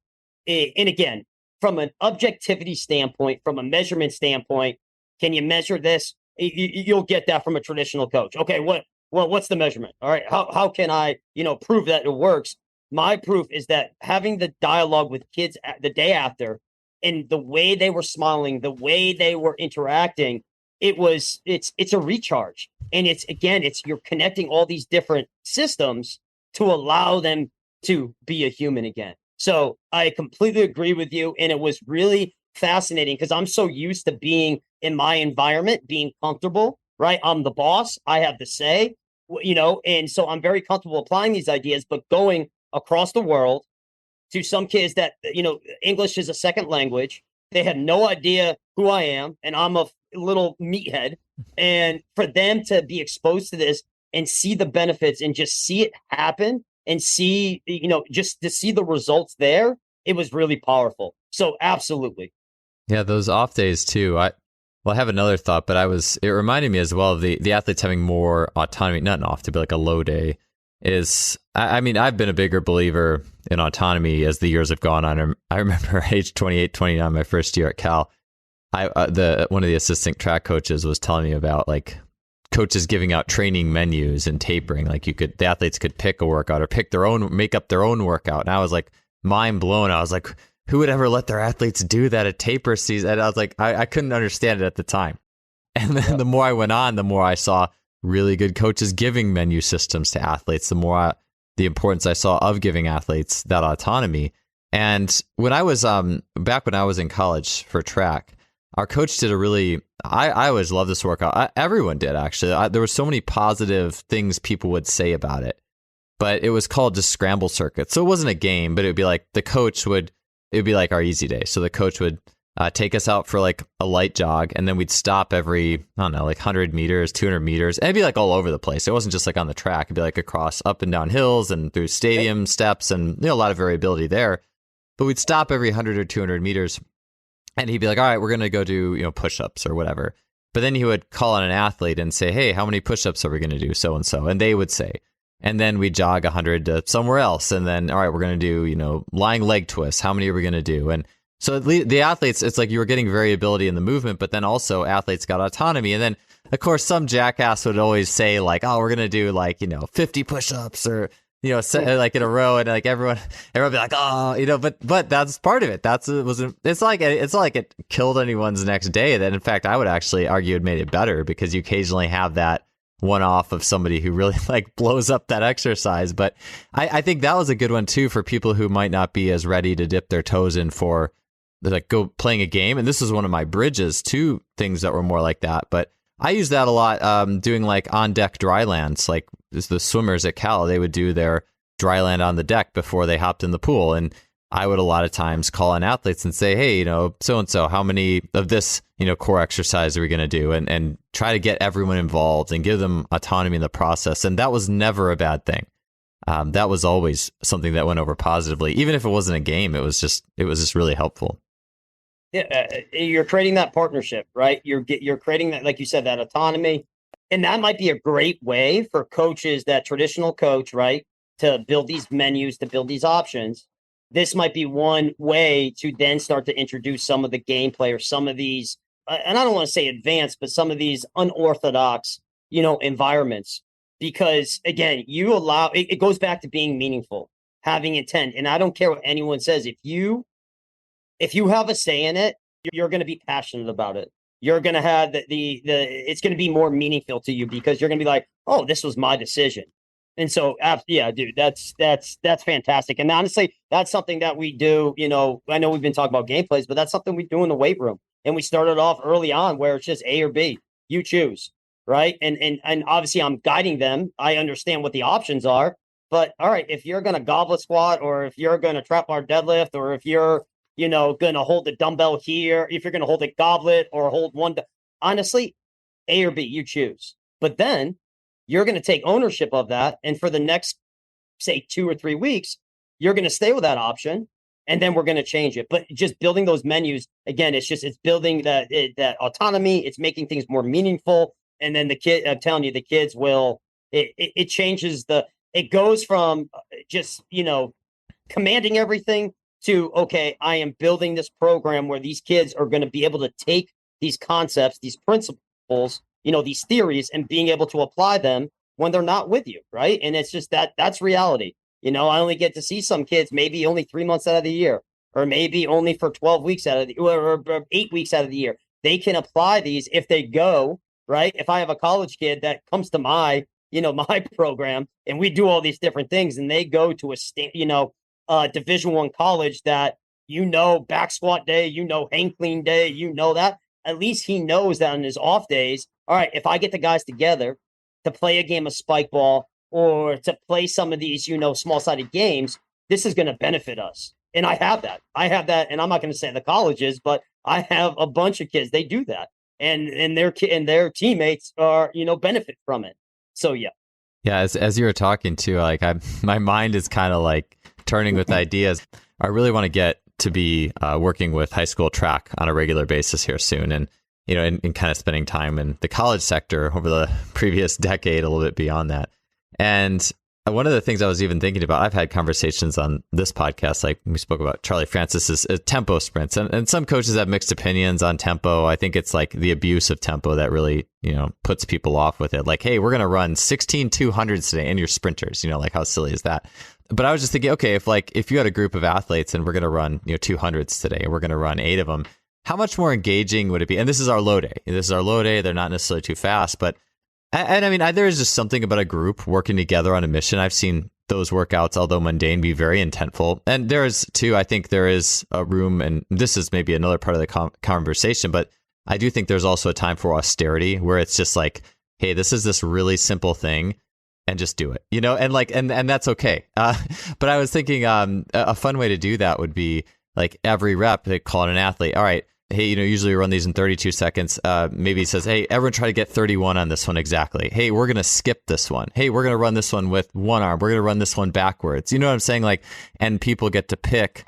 And again, from an objectivity standpoint, from a measurement standpoint, can you measure this? You'll get that from a traditional coach. Okay, what's the measurement? All right, how can I, prove that it works? My proof is that having the dialogue with kids the day after, and the way they were smiling, the way they were interacting, it's a recharge. And you're connecting all these different systems to allow them to be a human again. So I completely agree with you. And it was really fascinating because I'm so used to being in my environment, being comfortable, right? I'm the boss. I have the say, and so I'm very comfortable applying these ideas, but going across the world to some kids that, English is a second language. They have no idea who I am, and I'm a little meathead. And for them to be exposed to this and see the benefits and just see it happen and see, just to see the results there, it was really powerful. So absolutely. Yeah, those off days too. I have another thought, but it reminded me as well of the athletes having more autonomy, not an off day, but like a low day. I've been a bigger believer in autonomy as the years have gone on. I remember age 28, 29, my first year at Cal, one of the assistant track coaches was telling me about like coaches giving out training menus and tapering. Like the athletes could pick a workout or make up their own workout. And I was like mind blown. I was like, who would ever let their athletes do that at taper season? And I was like, I couldn't understand it at the time. And then the more I went on, the more I saw really good coaches giving menu systems to athletes, the importance I saw of giving athletes that autonomy. And when I was back when I was in college for track, our coach did I always loved this workout. Everyone did, actually. There were so many positive things people would say about it, but it was called just scramble circuit. So it wasn't a game, but it would be like it would be like our easy day. So the coach would take us out for like a light jog, and then we'd stop every, I don't know, like 100 meters, 200 meters. And it'd be like all over the place. It wasn't just like on the track. It'd be like across up and down hills and through stadium steps and a lot of variability there. But we'd stop every 100 or 200 meters, and he'd be like, all right, we're going to go do, push-ups or whatever. But then he would call on an athlete and say, hey, how many push-ups are we going to do? So-and-so. And they would say. And then we jog 100 to somewhere else. And then, all right, we're going to do, lying leg twists. How many are we going to do? And so the athletes, it's like you were getting variability in the movement, but then also athletes got autonomy. And then, of course, some jackass would always say like, oh, we're going to do 50 push-ups or, like in a row. And like everyone be like, oh, but that's part of it. It's not like it killed anyone's next day. That in fact, I would actually argue it made it better because you occasionally have that one off of somebody who really like blows up that exercise. But I think that was a good one too for people who might not be as ready to dip their toes in for like go playing a game. And this is one of my bridges to things that were more like that. But I use that a lot, doing like on deck dry lands, like the swimmers at Cal, they would do their dry land on the deck before they hopped in the pool. And I would a lot of times call on athletes and say, hey, so-and-so, how many of this, core exercise are we going to do? And try to get everyone involved and give them autonomy in the process. And that was never a bad thing. That was always something that went over positively. Even if it wasn't a game, it was just really helpful. Yeah, you're creating that partnership, right? You're creating that, like you said, that autonomy. And that might be a great way for coaches, that traditional coach, right, to build these menus, to build these options. This might be one way to then start to introduce some of the gameplay or some of these, and I don't want to say advanced, but some of these unorthodox, environments. Because again, it goes back to being meaningful, having intent. And I don't care what anyone says. If you have a say in it, you're going to be passionate about it. You're going to have it's going to be more meaningful to you because you're going to be like, oh, this was my decision. And so, yeah, dude, that's fantastic. And honestly, that's something that we do. I know we've been talking about gameplays, but that's something we do in the weight room. And we started off early on where it's just A or B. You choose, right? And obviously, I'm guiding them. I understand what the options are. But all right, if you're going to goblet squat, or if you're going to trap bar deadlift, or if you're going to hold the dumbbell here, if you're going to hold a goblet or hold one, honestly, A or B, you choose. But then you're going to take ownership of that. And for the next, say, 2 or 3 weeks, you're going to stay with that option. And then we're going to change it. But just building those menus, again, it's building that autonomy. It's making things more meaningful. And then I'm telling you, the kids will, it changes it goes from just, commanding everything to, okay, I am building this program where these kids are going to be able to take these concepts, these principles, these theories, and being able to apply them when they're not with you, right? And it's just that's reality. I only get to see some kids maybe only 3 months out of the year, or maybe only for 12 weeks out of the or 8 weeks out of the year. They can apply these if they go, right? If I have a college kid that comes to my program and we do all these different things, and they go to a Division I college that, back squat day, hang clean day, that, at least he knows that on his off days, all right, if I get the guys together to play a game of spike ball or to play some of these, small-sided games, this is going to benefit us. And I have that. And I'm not going to say the colleges, but I have a bunch of kids. They do that. And their teammates are, benefit from it. So, yeah. Yeah, as you were talking to, like, my mind is kind of like turning with ideas. I really want to get to be working with high school track on a regular basis here soon. And, and kind of spending time in the college sector over the previous decade, a little bit beyond that. And one of the things I was even thinking about, I've had conversations on this podcast, like we spoke about Charlie Francis's tempo sprints. And some coaches have mixed opinions on tempo. I think it's like the abuse of tempo that really, puts people off with it. Like, hey, we're going to run 16 200s today and you're sprinters, like how silly is that? But I was just thinking, okay, if you had a group of athletes and we're going to run, 200s today, and we're going to run 8 of them, how much more engaging would it be? And this is our low day. They're not necessarily too fast, but I mean, there is just something about a group working together on a mission. I've seen those workouts, although mundane, be very intentful. And there is too, I think there is a room, and this is maybe another part of the conversation, but I do think there's also a time for austerity where it's just like, hey, this is this really simple thing, and just do it, and that's okay. But I was thinking a fun way to do that would be like every rep, they call it an athlete. All right, hey, usually we run these in 32 seconds. Maybe it says, hey, everyone try to get 31 on this one exactly. Hey, we're going to skip this one. Hey, we're going to run this one with one arm. We're going to run this one backwards. You know what I'm saying? Like, and people get to pick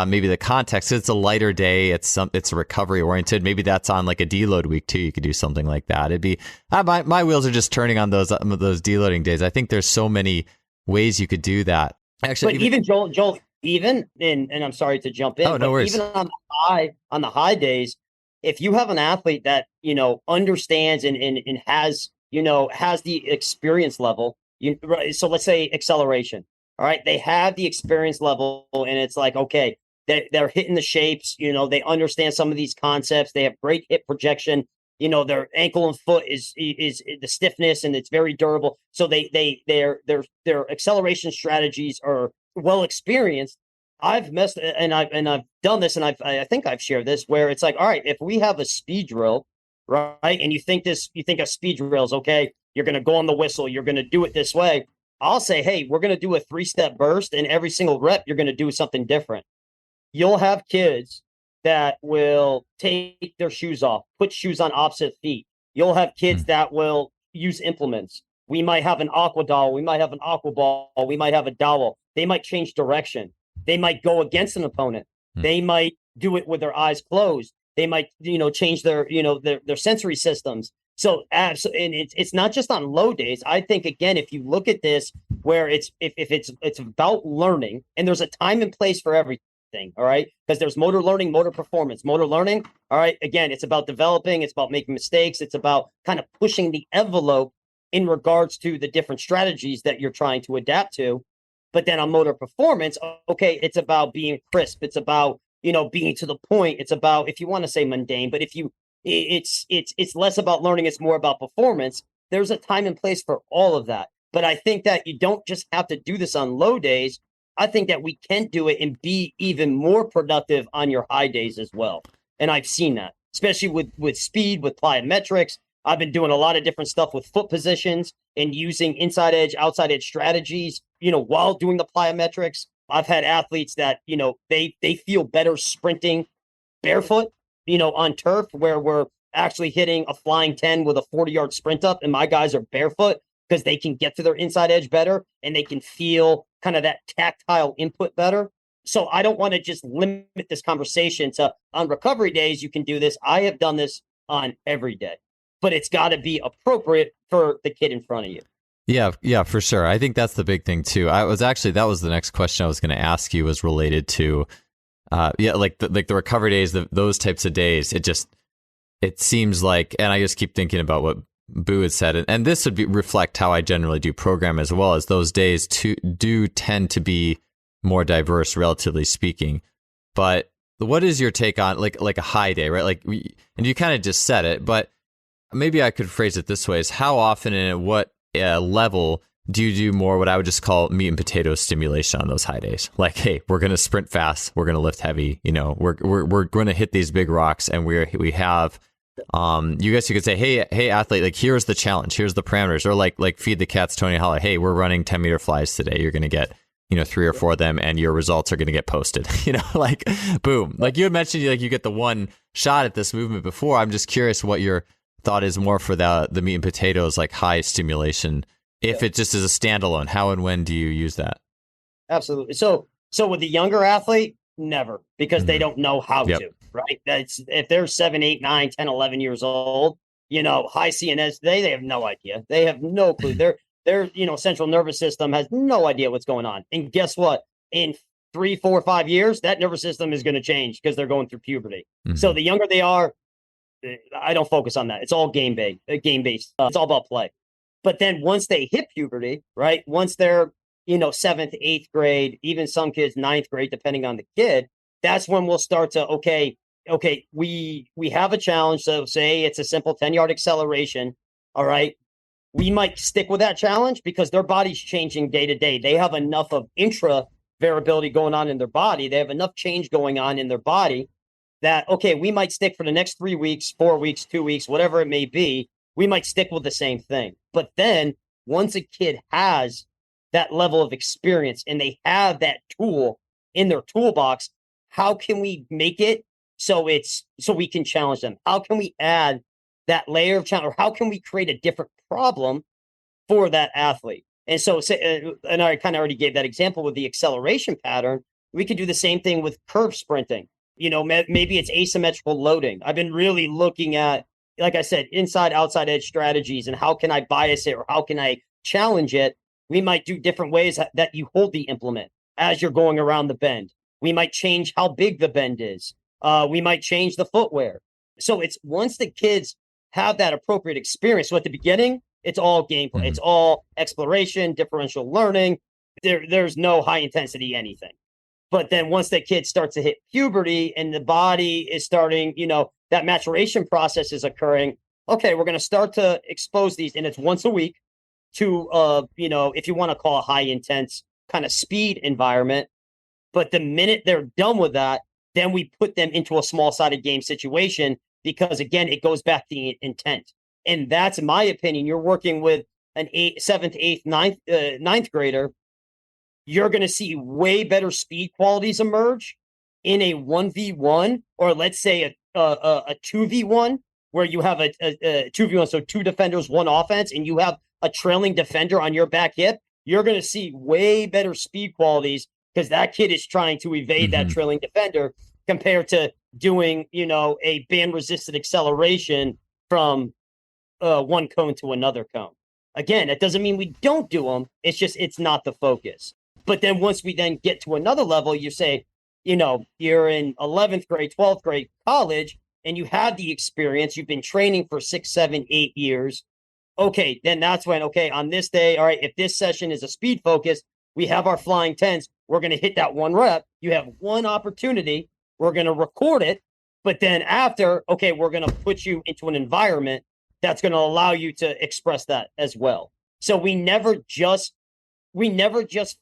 maybe the context. It's a lighter day. It's recovery oriented. Maybe that's on like a deload week too. You could do something like that. It'd be my wheels are just turning on those deloading days. I think there's so many ways you could do that. Actually, but even Joel, even and I'm sorry to jump in. Oh, no worries. Even on the high days, if you have an athlete that understands and has has the experience level, so let's say acceleration. All right, they have the experience level, and it's like, okay, they're hitting the shapes. They understand some of these concepts. They have great hip projection. Their ankle and foot is the stiffness, and it's very durable. So their acceleration strategies are well experienced. I've done this, and I think I've shared this, where it's like, all right, if we have a speed drill, right, and you think a speed drill is okay, you're going to go on the whistle, you're going to do it this way. I'll say, hey, we're going to do a 3-step burst, and every single rep, you're going to do something different. You'll have kids that will take their shoes off, put shoes on opposite feet. You'll have kids that will use implements. We might have an aqua doll. We might have an aqua ball. We might have a dowel. They might change direction. They might go against an opponent. They might do it with their eyes closed. They might, change their sensory systems. So, and it's not just on low days. I think, again, if you look at this, where if it's about learning, and there's a time and place for everything. All right, because there's motor learning, motor performance. Motor learning, all right, again, it's about developing, it's about making mistakes, it's about kind of pushing the envelope in regards to the different strategies that you're trying to adapt to. But then on motor performance, okay, it's about being crisp, it's about being to the point, it's about, if you want to say mundane, but it's less about learning, it's more about performance. There's a time and place for all of that. But I think that you don't just have to do this on low days. I think that we can do it and be even more productive on your high days as well. And I've seen that, especially with speed, with plyometrics. I've been doing a lot of different stuff with foot positions and using inside edge, outside edge strategies, while doing the plyometrics. I've had athletes that, they feel better sprinting barefoot, on turf, where we're actually hitting a flying 10 with a 40-yard sprint up, and my guys are barefoot because they can get to their inside edge better and they can feel kind of that tactile input better. So I don't want to just limit this conversation to on recovery days, you can do this. I have done this on every day, but it's got to be appropriate for the kid in front of you. Yeah, for sure. I think that's the big thing too. That was the next question I was going to ask you, was related to, like the recovery days, those types of days. It seems like, and I just keep thinking about what Boo had said, and this would reflect how I generally do program as well, as those days do tend to be more diverse, relatively speaking. But what is your take on like a high day, right? And you kind of just said it, but maybe I could phrase it this way: is how often and at what level do you do more what I would just call meat and potatoes stimulation on those high days? Like, hey, we're going to sprint fast, we're going to lift heavy, we're going to hit these big rocks, and we have. You could say, hey athlete, like, here's the challenge, here's the parameters, or like feed the cats Tony Holla, hey, we're running 10-meter flies today, you're going to get 3 or 4 of them, and your results are going to get posted. Like, boom. Like you had mentioned, like, you get the one shot at this movement before. I'm just curious what your thought is more for the meat and potatoes, like high stimulation, if it just is a standalone. How and when do you use that? Absolutely. So with the younger athlete, never, because they don't know how to. Right. That's if they're 7, 8, 9, 10, 11 years old, high CNS, they have no idea. They have no clue. Their central nervous system has no idea what's going on. And guess what? In 3, 4, 5 years, that nervous system is going to change because they're going through puberty. So the younger they are, I don't focus on that. It's all game based. It's all about play. But then once they hit puberty, right? Once they're 7th, 8th grade, even some kids 9th grade, depending on the kid, that's when we'll start to, okay, we have a challenge. So say it's a simple 10-yard acceleration. All right. We might stick with that challenge because their body's changing day to day. They have enough of intra variability going on in their body. They have enough change going on in their body that, okay, we might stick for the next 3 weeks, 4 weeks, 2 weeks, whatever it may be. We might stick with the same thing. But then once a kid has that level of experience and they have that tool in their toolbox, how can we make it so we can challenge them? How can we add that layer of challenge, or how can we create a different problem for that athlete? And so, and I kind of already gave that example with the acceleration pattern. We could do the same thing with curve sprinting. Maybe it's asymmetrical loading. I've been really looking at, like I said, inside, outside edge strategies and how can I bias it or how can I challenge it. We might do different ways that you hold the implement as you're going around the bend. We might change how big the bend is. We might change the footwear. So it's once the kids have that appropriate experience. So at the beginning, it's all gameplay. Mm-hmm. It's all exploration, differential learning. There's no high intensity anything. But then once the kid starts to hit puberty and the body is starting, that maturation process is occurring. Okay, we're going to start to expose these, and it's once a week to, if you want to call a high intense kind of speed environment. But the minute they're done with that, then we put them into a small sided game situation because, again, it goes back to the intent. And that's my opinion. You're working with an 7th, 8th, 9th grader. You're going to see way better speed qualities emerge in a 1v1, or let's say a 2v1, where you have a 2v1, so 2 defenders, 1 offense, and you have a trailing defender on your back hip. You're going to see way better speed qualities because that kid is trying to evade that trailing defender compared to doing, a band-resisted acceleration from one cone to another cone. Again, that doesn't mean we don't do them. It's just it's not the focus. But then once we then get to another level, you say, you're in 11th grade, 12th grade, college, and you have the experience. You've been training for 6, 7, 8 years. Okay, then that's when, on this day, all right, if this session is a speed focus, we have our flying 10s. We're going to hit that 1 rep. You have 1 opportunity. We're going to record it. But then after, we're going to put you into an environment that's going to allow you to express that as well. So we never just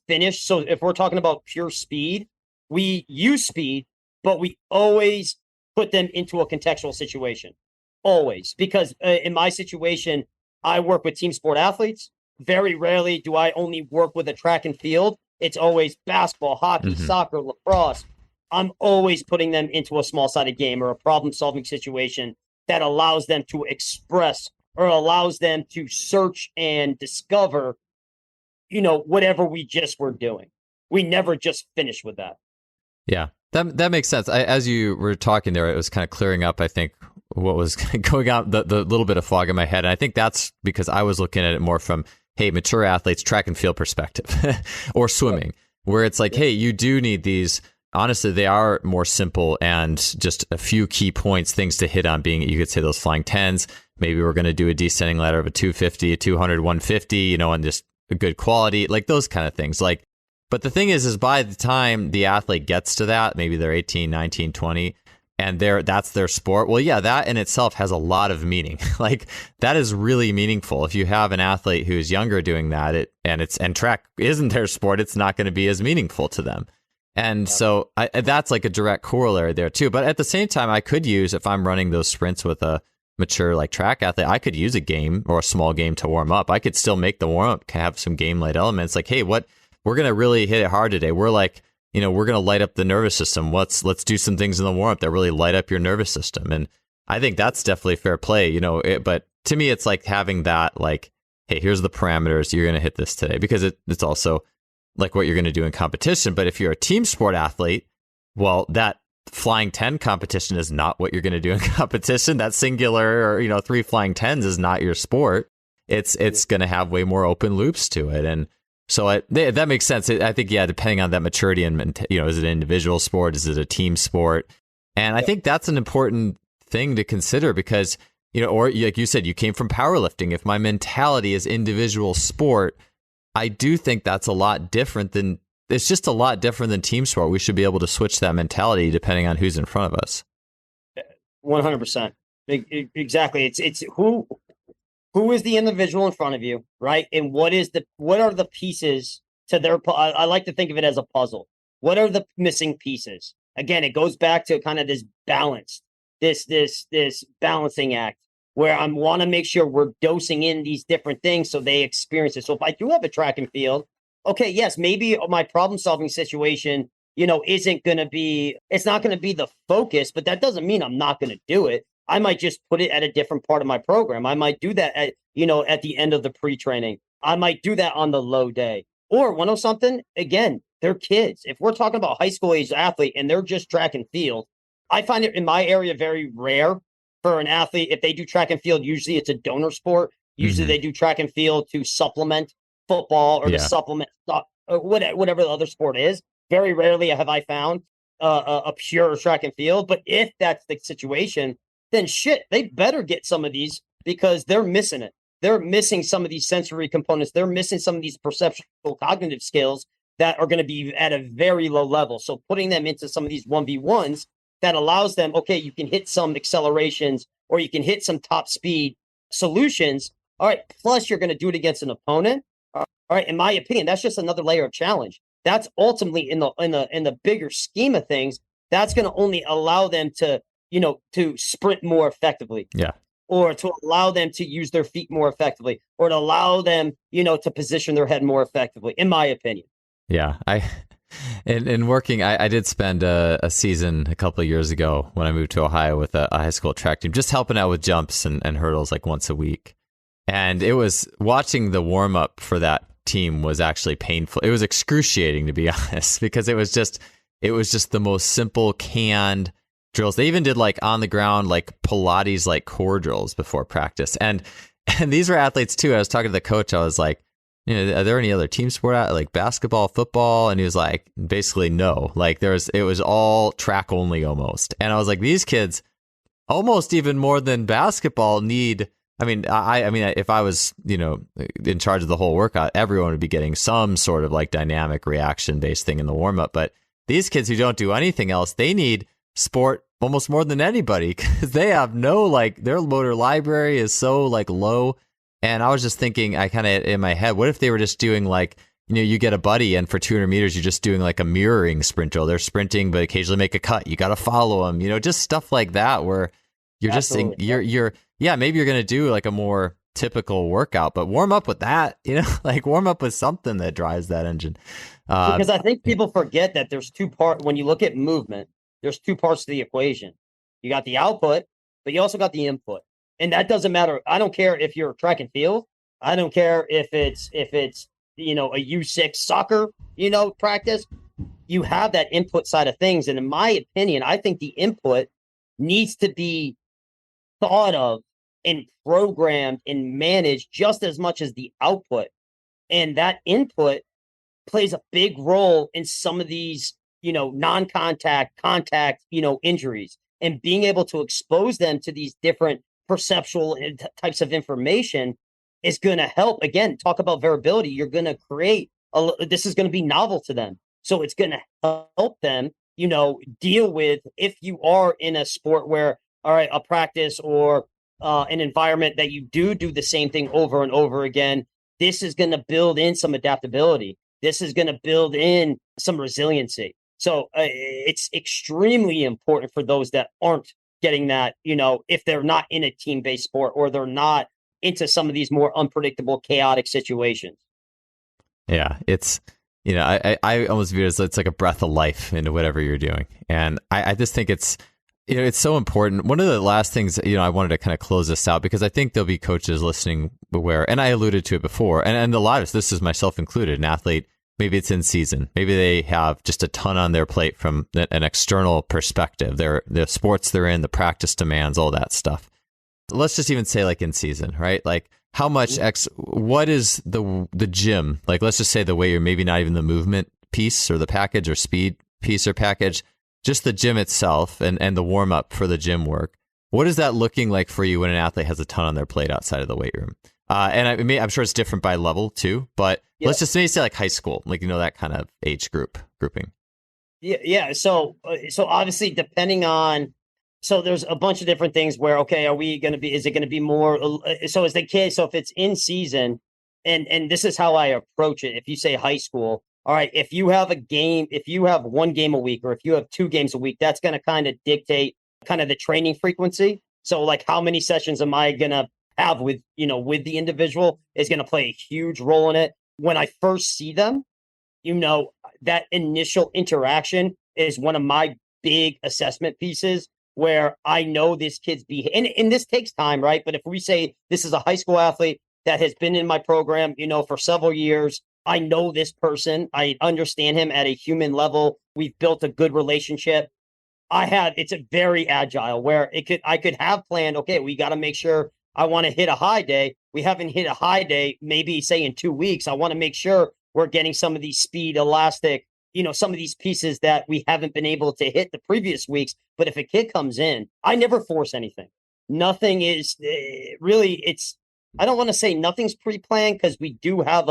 finish. So if we're talking about pure speed, we use speed, but we always put them into a contextual situation. Always. Because in my situation, I work with team sport athletes. Very rarely do I only work with a track and field. It's always basketball, hockey, soccer, lacrosse. I'm always putting them into a small-sided game or a problem-solving situation that allows them to express or allows them to search and discover, whatever we just were doing. We never just finish with that. Yeah, that makes sense. As you were talking there, it was kind of clearing up, I think, what was going on, the little bit of fog in my head. And I think that's because I was looking at it more from, hey, mature athletes, track and field perspective or swimming, where it's like, hey, you do need these. Honestly, they are more simple and just a few key points, things to hit on being, you could say those flying 10s. Maybe we're going to do a descending ladder of a 250, a 200, 150, and just a good quality, like those kind of things. But the thing is by the time the athlete gets to that, maybe they're 18, 19, 20, and that's their sport. Well, yeah, that in itself has a lot of meaning. That is really meaningful. If you have an athlete who's younger doing that, and track isn't their sport, it's not going to be as meaningful to them. And so that's like a direct corollary there too. But at the same time, I could use, if I'm running those sprints with a mature track athlete, I could use a game or a small game to warm up. I could still make the warm up have some game light elements. Hey, we're going to really hit it hard today. We're we're going to light up the nervous system. Let's do some things in the warm up that really light up your nervous system. And I think that's definitely fair play, but to me, it's like having that, hey, here's the parameters. You're going to hit this today, because it's also like what you're going to do in competition. But if you're a team sport athlete, well, that flying 10 competition is not what you're going to do in competition. That singular or, 3 flying 10s is not your sport. It's going to have way more open loops to it. And so that makes sense. I think, yeah, depending on that maturity and, is it an individual sport? Is it a team sport? And I think that's an important thing to consider because, or like you said, you came from powerlifting. If my mentality is individual sport, I do think that's a lot different than, it's just a lot different than team sport. We should be able to switch that mentality depending on who's in front of us. 100%. Exactly. It's who is the individual in front of you, right? And what are the pieces to their, I like to think of it as a puzzle. What are the missing pieces? Again, it goes back to kind of this balance, this balancing act where I want to make sure we're dosing in these different things so they experience it. So if I do have a track and field, okay, yes, maybe my problem solving situation, isn't going to be, it's not going to be the focus, but that doesn't mean I'm not going to do it. I might just put it at a different part of my program. I might do that at the end of the pre-training. I might do that on the low day or something. Again, they're kids. If we're talking about high school age athlete and they're just track and field, I find it in my area very rare for an athlete. If they do track and field, usually it's a donor sport. Usually they do track and field to supplement football or to supplement whatever the other sport is. Very rarely have I found a pure track and field. But if that's the situation, then shit, they better get some of these because they're missing it. They're missing some of these sensory components. They're missing some of these perceptual cognitive skills that are going to be at a very low level. So putting them into some of these 1v1s that allows them, okay, you can hit some accelerations or you can hit some top speed solutions. All right. Plus you're going to do it against an opponent. All right. In my opinion, that's just another layer of challenge. That's ultimately in the bigger scheme of things, that's going to only allow them to, to sprint more effectively. Yeah. Or to allow them to use their feet more effectively, or to allow them, to position their head more effectively, in my opinion. Yeah. In working, I did spend a season a couple of years ago when I moved to Ohio with a high school track team, just helping out with jumps and hurdles like once a week. And it was watching the warm up for that team was actually painful. It was excruciating, to be honest, because it was just the most simple canned drills. They even did like on the ground, like Pilates, like core drills before practice. And these were athletes too. I was talking to the coach. I was like, are there any other team sport out like basketball, football? And he was like, basically no. Like it was all track only almost. And I was like, these kids almost even more than basketball need. I mean, if I was, in charge of the whole workout, everyone would be getting some sort of like dynamic reaction based thing in the warm up. But these kids who don't do anything else, they need sport almost more than anybody because they have their motor library is so like low. And I was just thinking, I kind of in my head, what if they were just doing like, you get a buddy and for 200 meters, you're just doing like a mirroring sprint drill. They're sprinting, but occasionally make a cut. You got to follow them, just stuff like that where you're Absolutely. just maybe you're going to do like a more typical workout, but warm up with that, like warm up with something that drives that engine. Because I think people forget that there's two parts. When you look at movement, there's two parts to the equation. You got the output, but you also got the input. And that doesn't matter. I don't care if you're track and field. I don't care if it's a U6 soccer, practice. You have that input side of things. And in my opinion, I think the input needs to be thought of and programmed and managed just as much as the output. And that input plays a big role in some of these, non-contact, contact, injuries, and being able to expose them to these different perceptual types of information is going to help. Again, talk about variability. You're going to create this is going to be novel to them. So it's going to help them, deal with if you are in a sport where, all right, a practice or an environment that you do the same thing over and over again. This is going to build in some adaptability. This is going to build in some resiliency. So it's extremely important for those that aren't getting that, if they're not in a team-based sport or they're not into some of these more unpredictable, chaotic situations. Yeah, it's, I almost view it as it's like a breath of life into whatever you're doing. And I just think it's, it's so important. One of the last things, I wanted to kind of close this out because I think there'll be coaches listening where, and I alluded to it before, and a lot of this is myself included, an athlete, maybe it's in season. Maybe they have just a ton on their plate from an external perspective. The sports they're in, the practice demands, all that stuff. Let's just even say like in season, right? Like how much what is the gym? Like, let's just say the weight, or maybe not even the movement piece or the package or speed piece or package, just the gym itself and the warm up for the gym work. What is that looking like for you when an athlete has a ton on their plate outside of the weight room? And I'm sure it's different by level too, but let's just maybe say like high school, like, that kind of age grouping. Yeah. So obviously depending on, so there's a bunch of different things where, okay, is it going to be more? So as the kid, so if it's in season and this is how I approach it. If you say high school, all right, if you have one game a week, or if you have 2 games a week, that's going to kind of dictate kind of the training frequency. So like how many sessions am I going to have with the individual is going to play a huge role in it. When I first see them, that initial interaction is one of my big assessment pieces where I know this kid's and this takes time, right? But if we say this is a high school athlete that has been in my program, for several years, I know this person. I understand him at a human level. We've built a good relationship. It's a very agile where I could have planned, okay, we got to make sure I want to hit a high day. We haven't hit a high day, maybe say in 2 weeks. I want to make sure we're getting some of these speed, elastic, some of these pieces that we haven't been able to hit the previous weeks. But if a kid comes in, I never force anything. Nothing is really, I don't want to say nothing's pre-planned because we do have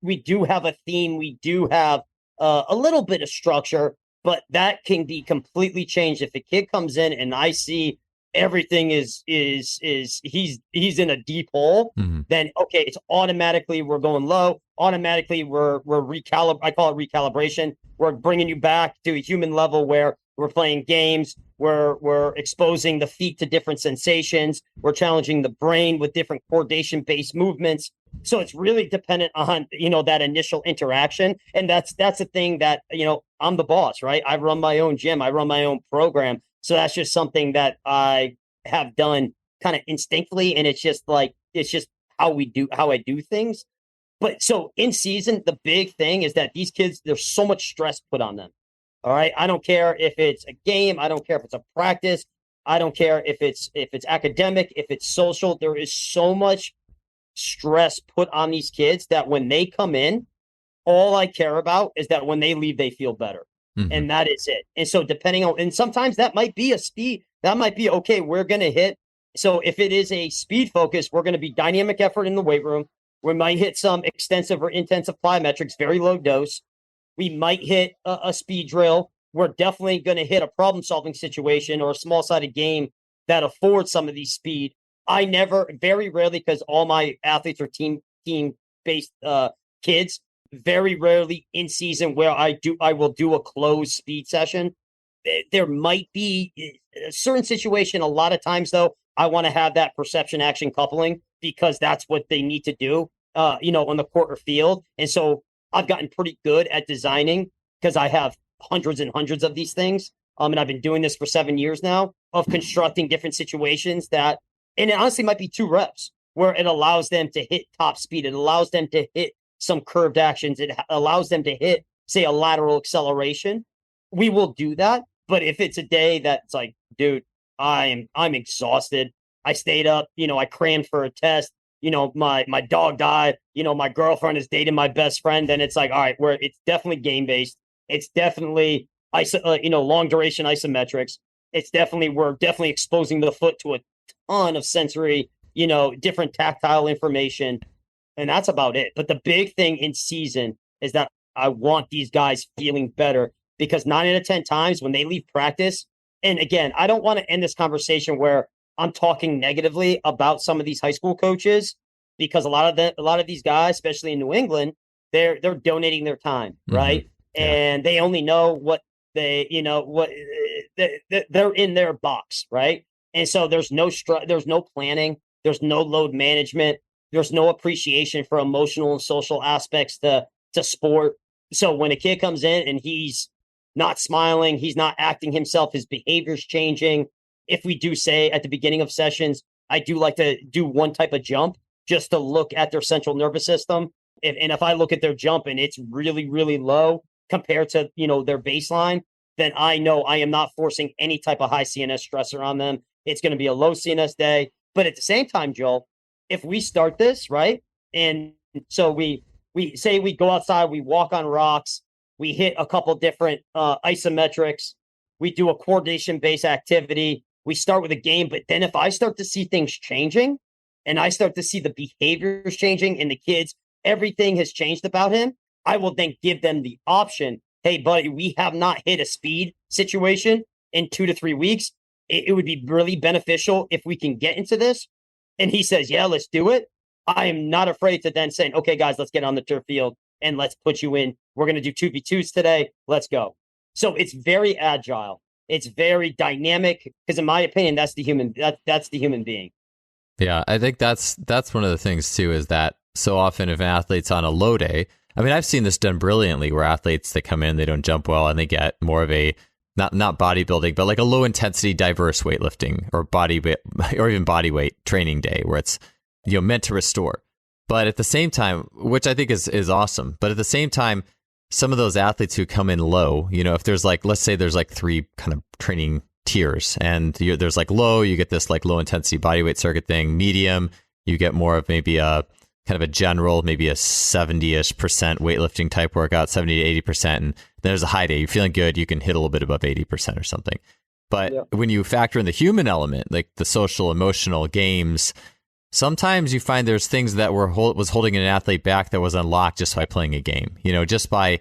we do have a theme. We do have a little bit of structure, but that can be completely changed. If a kid comes in and I see everything is he's in a deep hole, then okay, it's automatically we're going low. Automatically we're I call it recalibration. We're bringing you back to a human level where we're playing games. We're exposing the feet to different sensations. We're challenging the brain with different coordination-based movements. So it's really dependent on, that initial interaction. And that's the thing that, I'm the boss, right? I run my own gym. I run my own program. So that's just something that I have done kind of instinctively. And it's just how I do things. But so in season, the big thing is that these kids, there's so much stress put on them. All right. I don't care if it's a game. I don't care if it's a practice. I don't care if it's academic, if it's social. There is so much stress put on these kids that when they come in, all I care about is that when they leave, they feel better. And that is it. And so and sometimes that might be a speed, that might be, okay, we're going to hit. So if it is a speed focus, we're going to be dynamic effort in the weight room. We might hit some extensive or intensive plyometrics, very low dose. We might hit a speed drill. We're definitely going to hit a problem-solving situation or a small-sided game that affords some of these speed. Very rarely, because all my athletes are team-based kids, very rarely in season where I will do a closed speed session. There might be a certain situation. A lot of times, though, I want to have that perception-action coupling because that's what they need to do, on the court or field. And so I've gotten pretty good at designing because I have hundreds and hundreds of these things. And I've been doing this for 7 years now of constructing different situations and it honestly might be 2 reps where it allows them to hit top speed. It allows them to hit some curved actions. It allows them to hit, say, a lateral acceleration. We will do that. But if it's a day that's like, dude, I'm exhausted. I stayed up, I crammed for a test. My dog died. My girlfriend is dating my best friend. And it's like, all right, it's definitely game based. It's definitely long duration isometrics. We're definitely exposing the foot to a ton of sensory, different tactile information. And that's about it. But the big thing in season is that I want these guys feeling better because 9 out of 10 times when they leave practice, and again, I don't want to end this conversation where I'm talking negatively about some of these high school coaches because a lot of these guys, especially in New England, they're donating their time, right? Yeah. And they only know what they're in their box, right? And so there's no planning, there's no load management, there's no appreciation for emotional and social aspects to sport. So when a kid comes in and he's not smiling, he's not acting himself, his behavior's changing. If we do say at the beginning of sessions, I do like to do one type of jump just to look at their central nervous system. And if I look at their jump and it's really, really low compared to, their baseline, then I know I am not forcing any type of high CNS stressor on them. It's going to be a low CNS day. But at the same time, Joel, if we start this, right? And so we say we go outside, we walk on rocks, we hit a couple different isometrics, we do a coordination-based activity, we start with a game, but then if I start to see things changing and I start to see the behaviors changing in the kids, everything has changed about him, I will then give them the option, hey, buddy, we have not hit a speed situation in 2 to 3 weeks. It would be really beneficial if we can get into this. And he says, yeah, let's do it. I am not afraid to then say, okay, guys, let's get on the turf field and let's put you in. We're going to do 2v2s today. Let's go. So it's very agile. It's very dynamic because in my opinion, that's the human being. Yeah, I think that's one of the things too, is that so often if an athlete's on a low day, I mean, I've seen this done brilliantly where athletes that come in, they don't jump well and they get more of a, not bodybuilding, but like a low intensity, diverse weightlifting or even body weight training day where it's, meant to restore. But at the same time, which I think is awesome, but at the same time, some of those athletes who come in low, if there's like, let's say there's like 3 kind of training tiers, and there's like low, you get this like low intensity bodyweight circuit thing. Medium, you get more of maybe a kind of a general, maybe a 70-ish% weightlifting type workout, 70 to 80%. And there's a high day. You're feeling good. You can hit a little bit above 80% or something. But when you factor in the human element, like the social, emotional games, sometimes you find there's things that was holding an athlete back that was unlocked just by playing a game, just by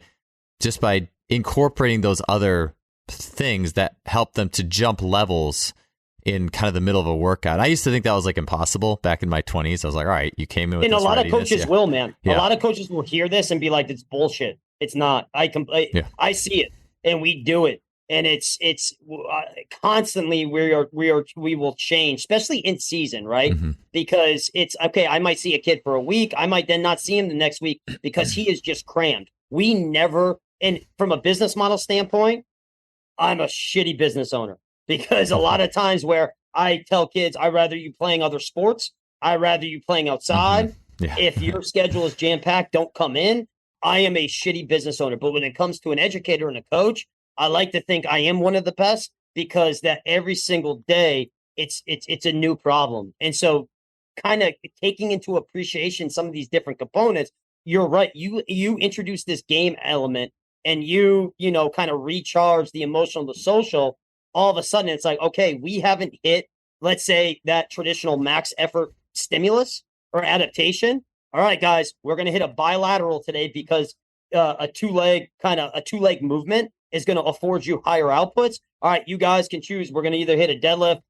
incorporating those other things that help them to jump levels in kind of the middle of a workout. I used to think that was like impossible back in my 20s. I was like, all right, you came in with and this a lot readiness. of coaches will, man. A lot of coaches will hear this and be like, it's bullshit. It's not. I see it and we do it. And it's constantly we will change, especially in season, right? Mm-hmm. Because it's okay. I might see a kid for a week. I might then not see him the next week because he is just crammed. We never, and from a business model standpoint, I'm a shitty business owner because a lot of times where I tell kids, I'd rather you playing other sports. I'd rather you playing outside. Mm-hmm. Yeah. If your schedule is jam-packed, don't come in. I am a shitty business owner. But when it comes to an educator and a coach, I like to think I am one of the best because that every single day it's a new problem. And so kind of taking into appreciation some of these different components, you're right. You introduce this game element and you kind of recharge the emotional, the social. All of a sudden it's like, okay, we haven't hit, let's say, that traditional max effort stimulus or adaptation. All right, guys, we're going to hit a bilateral today because a two-leg movement is going to afford you higher outputs. All right, you guys can choose. We're going to either hit a deadlift,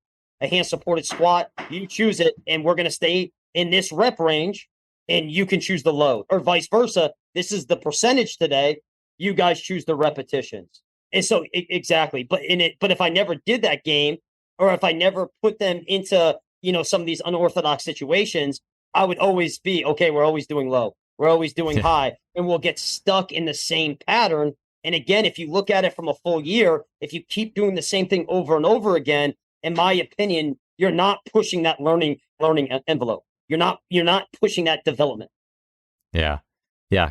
a hand-supported squat. You choose it, and we're going to stay in this rep range, and you can choose the load. Or vice versa. This is the percentage today. You guys choose the repetitions. And so, exactly. But if I never did that game, or if I never put them into, some of these unorthodox situations, I would always be, okay, we're always doing low. We're always doing high, and we'll get stuck in the same pattern. And again, if you look at it from a full year, if you keep doing the same thing over and over again, in my opinion, you're not pushing that learning envelope. You're not pushing that development. Yeah.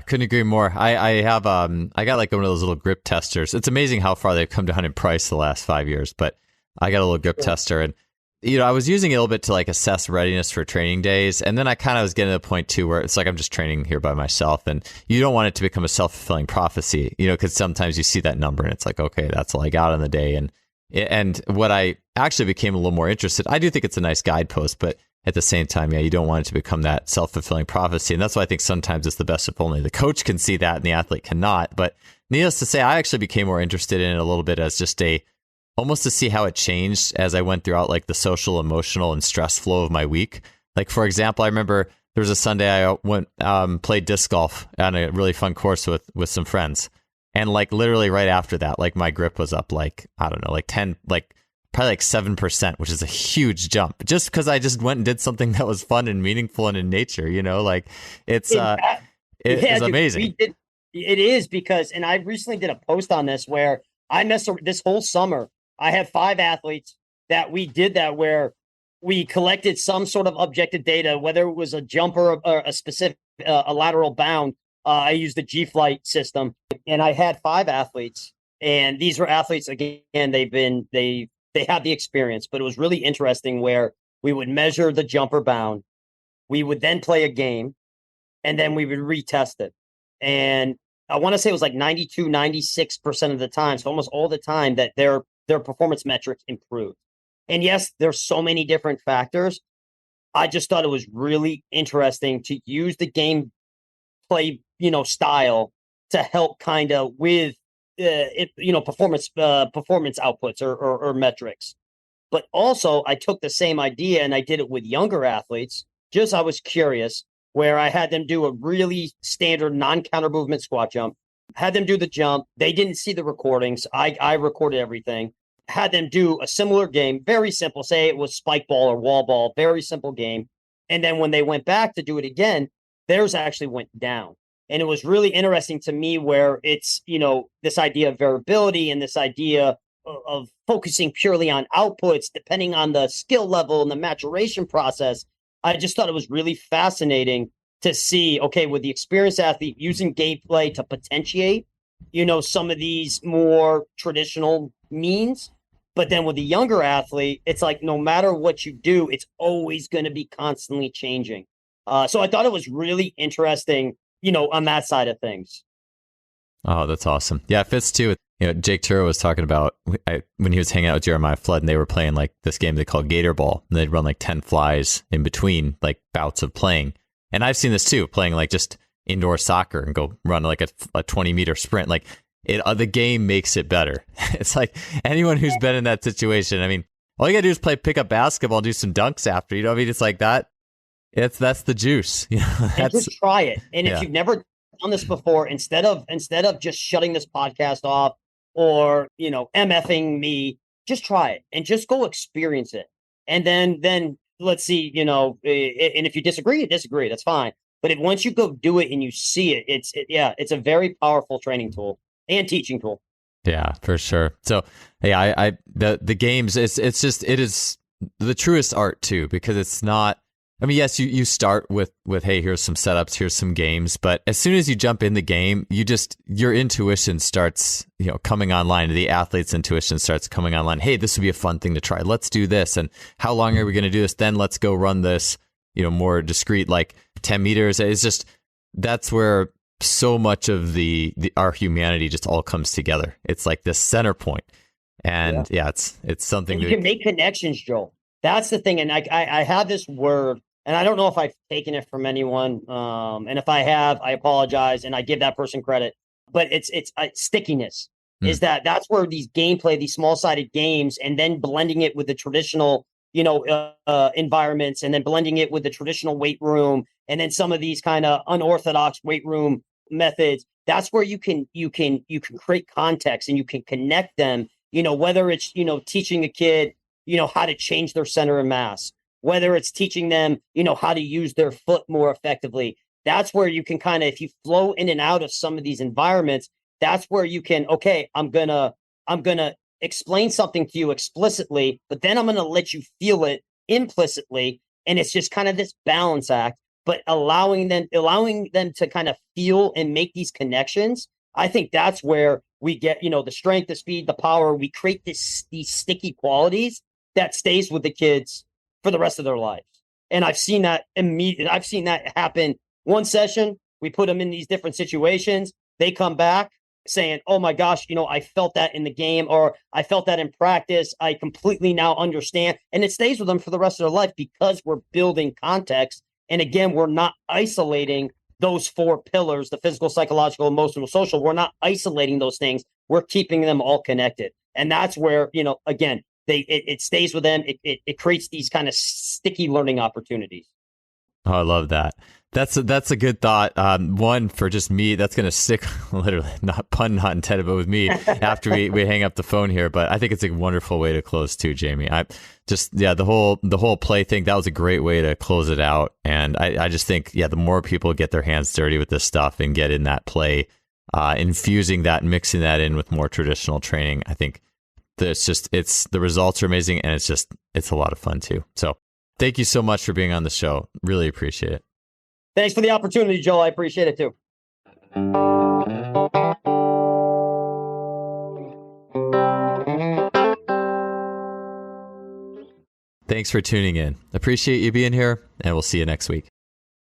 Couldn't agree more. I have I got like one of those little grip testers. It's amazing how far they've come down in price the last 5 years, but I got a little grip tester, and I was using it a little bit to like assess readiness for training days. And then I kind of was getting to the point too, where it's like, I'm just training here by myself, and you don't want it to become a self-fulfilling prophecy, because sometimes you see that number and it's like, okay, that's all I got on the day. And what I actually became a little more interested, I do think it's a nice guidepost, but at the same time, you don't want it to become that self-fulfilling prophecy. And that's why I think sometimes it's the best if only the coach can see that and the athlete cannot. But needless to say, I actually became more interested in it a little bit as just almost to see how it changed as I went throughout like the social, emotional, and stress flow of my week. Like, for example, I remember there was a Sunday I went, played disc golf on a really fun course with some friends. And like literally right after that, like my grip was up like, I don't know, like 10, like probably like 7%, which is a huge jump just because I just went and did something that was fun and meaningful and in nature, like it's amazing. It is because, and I recently did a post on this where I messed this whole summer. I have 5 athletes that we did that where we collected some sort of objective data, whether it was a jumper or a specific a lateral bound. I used the G-Flight system, and I had 5 athletes, and these were athletes again. They had the experience, but it was really interesting where we would measure the jumper bound, we would then play a game, and then we would retest it. And I want to say it was like 92, 96% of the time, so almost all the time that their performance metrics improved. And yes, there's so many different factors. I just thought it was really interesting to use the game play, style to help kind of with, performance outputs or metrics. But also I took the same idea and I did it with younger athletes. Just, I was curious, where I had them do a really standard non-counter movement squat jump, had them do the jump. They didn't see the recordings. I recorded everything. Had them do a similar game, very simple. Say it was spike ball or wall ball, very simple game. And then when they went back to do it again, theirs actually went down. And it was really interesting to me where it's, this idea of variability and this idea of focusing purely on outputs, depending on the skill level and the maturation process. I just thought it was really fascinating to see, okay, with the experienced athlete using gameplay to potentiate, some of these more traditional means. But then with the younger athlete, it's like no matter what you do, it's always going to be constantly changing. So I thought it was really interesting, on that side of things. Oh, that's awesome. Yeah, it fits too. Jake Turo was talking about when he was hanging out with Jeremiah Flood, and they were playing like this game they call Gator Ball, and they'd run like 10 flies in between like bouts of playing. And I've seen this too, playing like just indoor soccer and go run like a 20-meter sprint. Like the game makes it better. It's like anyone who's been in that situation. I mean, all you gotta do is pick up basketball, do some dunks after. I mean, it's like that. That's the juice. And just try it. And if you've never done this before, instead of just shutting this podcast off or MFing me, just try it and just go experience it. And then let's see, and if you disagree, that's fine. But once you go do it and you see it, it's a very powerful training tool and teaching tool. Yeah, for sure. So yeah, the games, it is the truest art too, because it's not, I mean, yes, you start with, hey, here's some setups, here's some games, but as soon as you jump in the game, your intuition starts, coming online. The athlete's intuition starts coming online. Hey, this would be a fun thing to try. Let's do this. And how long are we going to do this? Then let's go run this, more discrete, like 10 meters. It's just, that's where so much of our humanity just all comes together. It's like this center point. And it's something and you can make connections, Joel. That's the thing. And I have this word, and I don't know if I've taken it from anyone. And if I have, I apologize, and I give that person credit. But it's sticky-ness. Is that's where these small-sided games, and then blending it with the traditional, environments, and then blending it with the traditional weight room, and then some of these kind of unorthodox weight room methods. That's where you can create context and you can connect them. Whether it's teaching a kid how to change their center of mass, whether it's teaching them, how to use their foot more effectively. That's where you can kind of, if you flow in and out of some of these environments, that's where you can, okay, I'm going to explain something to you explicitly, but then I'm going to let you feel it implicitly. And it's just kind of this balance act, but allowing them to kind of feel and make these connections. I think that's where we get, the strength, the speed, the power. We create these sticky qualities that stays with the kids for the rest of their lives. And I've seen that I've seen that happen. One session, we put them in these different situations. They come back saying, oh my gosh, I felt that in the game, or I felt that in practice. I completely now understand. And it stays with them for the rest of their life because we're building context. And again, we're not isolating those 4 pillars, the physical, psychological, emotional, social. We're not isolating those things. We're keeping them all connected. And that's where, again, it stays with them. It creates these kind of sticky learning opportunities. Oh, I love that. That's a good thought. One for just me, that's going to stick literally, not intended, but with me after we hang up the phone here. But I think it's a wonderful way to close too, Jamie. The whole play thing, that was a great way to close it out. And I just think, the more people get their hands dirty with this stuff and get in that play, infusing that, mixing that in with more traditional training, I think the results are amazing, and it's a lot of fun too. So thank you so much for being on the show. Really appreciate it. Thanks for the opportunity, Joel. I appreciate it too. Thanks for tuning in. Appreciate you being here, and we'll see you next week.